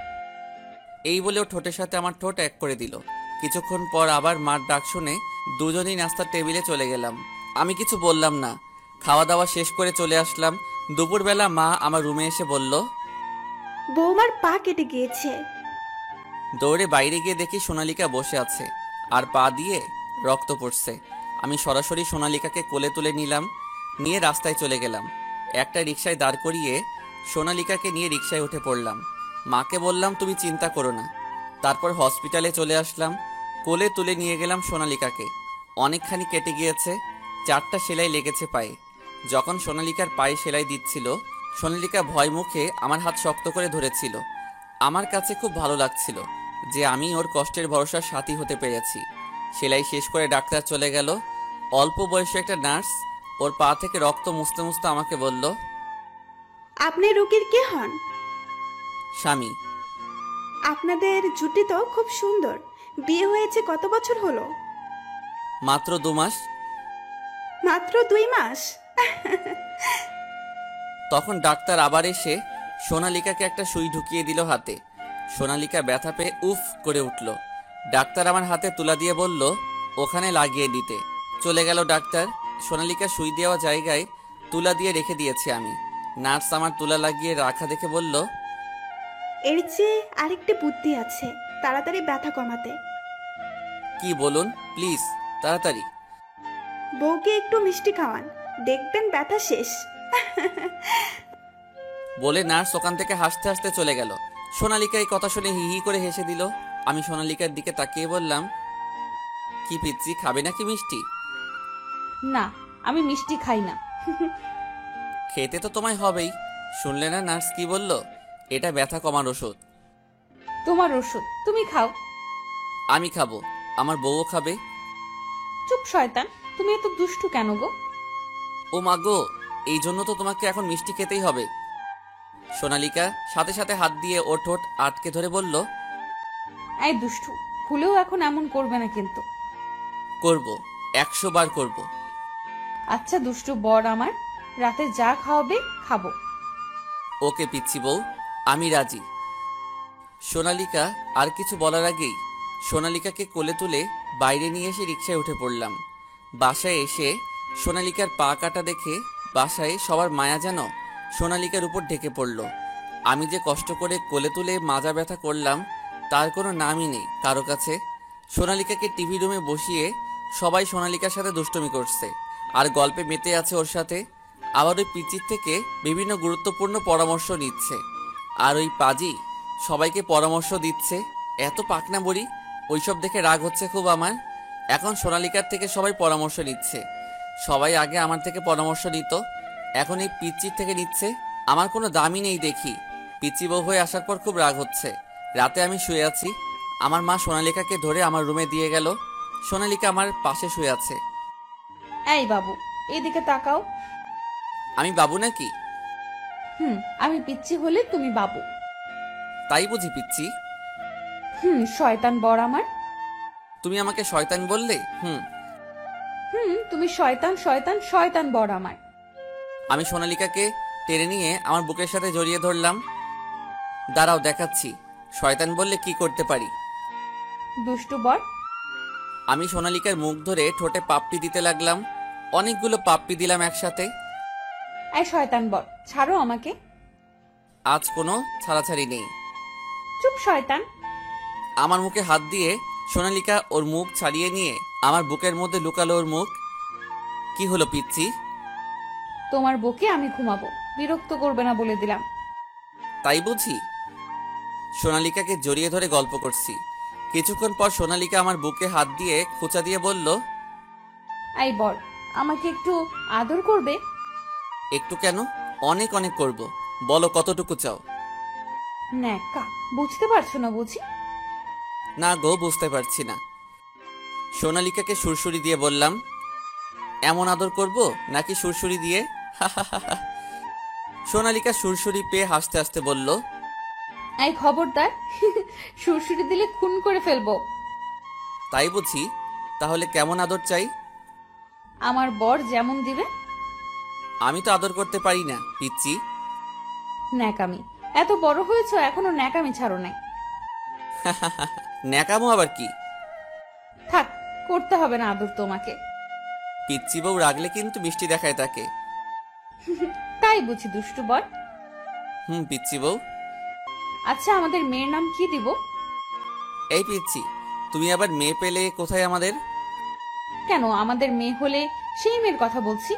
এই বলে ও ঠোঁটের সাথে আমার ঠোঁট এক করে দিল। কিছুক্ষণ পর আবার মার ডাক শুনে দুজনেই নাস্তার টেবিলে চলে গেলাম। আমি কিছু বললাম না, খাওয়া দাওয়া শেষ করে চলে আসলাম। দুপুরবেলা মা আমার রুমে এসে বলল, বৌমার পা কেটে গিয়েছে। দৌড়ে বাইরে গিয়ে দেখি সোনালিকা বসে আছে আর পা দিয়ে রক্ত পড়ছে। আমি সরাসরি সোনালিকাকে কোলে তুলে নিলাম, নিয়ে রাস্তায় চলে গেলাম। একটা রিকশায় দাঁড় করিয়ে সোনালিকাকে নিয়ে রিকশায় উঠে পড়লাম। মাকে বললাম, তুমি চিন্তা করো না। তারপর হসপিটালে চলে আসলাম। কোলে তুলে নিয়ে গেলাম সোনালিকাকে। অনেকখানি কেটে গিয়েছে, 4টা সেলাই লেগেছে পায়ে। যখন সোনালিকার পায়ে সেলাই দিচ্ছিল, সোনালিকা ভয় মুখে আমার হাত শক্ত করে ধরেছিল। আমার কাছে খুব ভালো লাগছিল যে আমি ওর কষ্টের ভরসার সাথী হতে পেরেছি। সেলাই শেষ করে ডাক্তার চলে গেল। অল্প বয়সী একটা নার্স ওর পা থেকে রক্ত মুছতে মুছতে আমাকে বলল, আপনি রোগীর কে হন? স্বামী। আপনাদের জুটি তো খুব সুন্দর। বিয়ে হয়েছে কত বছর হলো? মাত্র 2 মাস। মাত্র 2 মাস? তখন ডাক্তার আবার এসে সোনালিকাকে একটা সুই ঢুকিয়ে দিল হাতে। সোনালিকা ব্যথা পেয়ে উফ করে উঠল। ডাক্তার আমার হাতে তুলা দিয়ে বলল ওখানে লাগিয়ে দিতে। চলে গেল ডাক্তার। সোনালিকা সুই দেওয়া জায়গায় তুলা দিয়ে রেখে দিয়েছি আমি। নার্স আমার তুলা লাগিয়ে রাখা দেখে বলল, এর চেয়ে আরেকটি বুদ্ধি আছে তাড়াতাড়ি ব্যথা কমাতে। কি বলুন প্লিজ, তাড়াতাড়ি। বউকে একটু মিষ্টি খাওয়ান, দেখবেন ব্যথা শেষ। বলে নার্স ওখান থেকে হাসতে হাসতে চলে গেল। সোনালিকা এই কথা শুনে হি হি করে হেসে দিল। আমি সোনালিকার দিকে তাকিয়ে বললাম, কি পিচ্ছি, খাবে নাকি মিষ্টি? না, আমি মিষ্টি খাই না। খেতে তো তোমায় হবেই। শুনলে না নার্স কি বলল? এটা ব্যথা কমার ওষুধ। তোমার ওষুধ, তুমি খাও। আমি খাবো, আমার বউও খাবে। চুপ শয়তান, তুমি এত দুষ্টু কেন গো? ও মা গো, এই জন্য তো তোমাকে এখন মিষ্টি খেতেই হবে। সোনালিকা সাথে সাথে হাত দিয়ে ওর ঠোঁট আটকে ধরে বলল, এই দুষ্টু, ভুলেও এখন এমন করবে না কিন্তু। করব, 100 বার করব। আচ্ছা দুষ্টু বর আমার, রাতে যা খাওয়াবে খাবো। ওকে পিচ্ছি বউ, আমি রাজি। সোনালিকা আর কিছু বলার আগেই সোনালিকাকে কোলে তুলে বাইরে নিয়ে এসে রিকশায় উঠে পড়লাম। বাসায় এসে সোনালিকার পা কাটা দেখে বাসায় সবার মায়া যেন সোনালিকার উপর ঢেকে পড়ল। আমি যে কষ্ট করে কোলে তুলে মাজা ব্যথা করলাম তার কোনো নামই নেই কারো কাছে। সোনালিকাকে টিভি রুমে বসিয়ে সবাই সোনালিকার সাথে দুষ্টুমি করছে আর গল্পে মেতে আছে ওর সাথে। আবার ওই পিচির থেকে বিভিন্ন গুরুত্বপূর্ণ পরামর্শ নিচ্ছে। আর ওই পাজি সবাইকে পরামর্শ দিচ্ছে। এত পাকনা বড়ি, ওইসব দেখে রাগ হচ্ছে খুব আমার। এখন সোনালিকার থেকে সবাই পরামর্শ নিচ্ছে। সবাই আগে আমার থেকে পরামর্শ নিত, এখন এই পিচির থেকে নিচ্ছে। আমার কোনো দামই নেই দেখি। পিচি বউ হয়ে আসার পর খুব রাগ হচ্ছে। রাতে আমি শুয়ে আছি, আমার মা সোনালিকাকে ধরে আমার রুমে দিয়ে গেল। সোনালিকা আমার পাশে শুয়ে আছে। এই বাবু, এদিকে তাকাও। আমি বাবু নাকি? আমি পিচ্ছি হলে তুমি বাবু। তাই বুঝি পিচ্ছি? শয়তান বর আমার। তুমি আমাকে শয়তান বললে? তুমি শয়তান শয়তান শয়তান বর আমার। আমি সোনালিকাকে টেনে নিয়ে আমার বুকের সাথে জড়িয়ে ধরলাম। দাঁড়াও দেখাচ্ছি শয়তান বললে কি করতে পারি। দুষ্টু বর। আমি সোনালিকার মুখ ধরে ঠোঁটে পাপ্পি দিতে লাগলাম। অনেকগুলো পাপ্পি দিলাম একসাথে। এই শয়তান বর, ছাড়ো আমাকে। আজ কোনো ছাড়াছাড়ি নেই। চুপ শয়তান। আমার মুখে হাত দিয়ে সোনালিকা ওর মুখ ছাড়িয়ে নিয়ে আমার বুকের মধ্যে লুকালো ওর মুখ। কি হলো পিচ্ছি? তোমার বকে আমি ঘুমাবো, বিরক্ত করবে না বলে দিলাম। তাই বুঝি? সোনালিকাকে জড়িয়ে ধরে গল্প করছি। কিছুক্ষণ পর সোনালিকা আমার বুকে হাত দিয়ে খোঁচা দিয়ে বলল, এই বর, আমাকে একটু আদর করবে? একটু কেন, অনেক অনেক করব। বলো কতটুকু চাও? ন্যাকা, বুঝতে পারছো না বুঝি? না গো, বুঝতে পারছি না। সোনালিকাকে সুরসুরি দিয়ে বললাম, এমন আদর করব নাকি সুরসুরি দিয়ে? সোনালিকা সুরসুরি পেয়ে হাসতে হাসতে বলল, এই খবরদার, সুরসুরি দিলে খুন করে ফেলবো। তাই বুঝি? তাহলে কেমন আদর চাই? আমার বর যেমন দিবে। আমি তো আদর করতে পারি না পিচ্ছি। ন্যাকামি, এত বড় হয়েছো এখনো ন্যাকামি ছাড়ো নাই। ন্যাকামো আবার কি? থাক, করতে হবে না আদর তোমাকে। পিচ্ছি বউ রাগলে কিন্তু মিষ্টি দেখায় তাকে। তাই বুঝি দুষ্টু বর। পিচ্ছি বউ। আচ্ছা, আমাদের মেয়ের নাম কি দিব? এই পিচ্ছি, তুমি আবার মেয়ে পেলে কোথায় আমাদের? কেন, আমাদের মেয়ে হলে সেই মেয়ের কথা বলছি।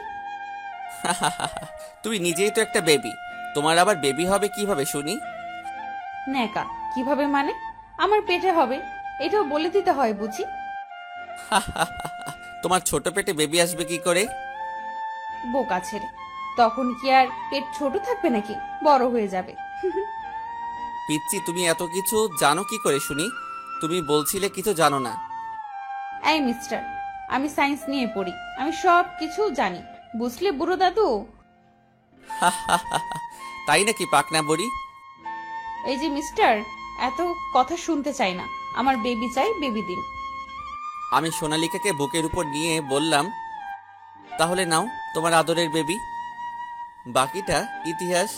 তুমি নিজেই তো একটা বেবি, তোমার আবার বেবি হবে কিভাবে শুনি? ন্যাকা, কিভাবে মানে? আমার পেটে হবে, এটাও বলে দিতে হয় বুঝি। তোমার ছোট পেটে বেবি আসবে কি করে? বোকা ছেড়ে, তখন কি আর পেট ছোট থাকবে নাকি, বড় হয়ে যাবে। পিচ্ছি, তুমি এত কিছু জানো কি করে শুনি? তুমি বলছিলে কিছু জানো না। এই মিস্টার, আমি সায়েন্স নিয়ে পড়ি, আমি সব কিছু জানি, বুঝলে বুড়ো দাদু? তাই নাকি পাকনা বড়ি? এই যে মিস্টার, এত কথা শুনতে চাই না, আমার বেবি চাই, বেবি দিন। আমি সোনালিকাকে বুকের উপর নিয়ে বললাম, তাহলে নাও তোমার আদরের বেবি। বাকিটা ইতিহাস।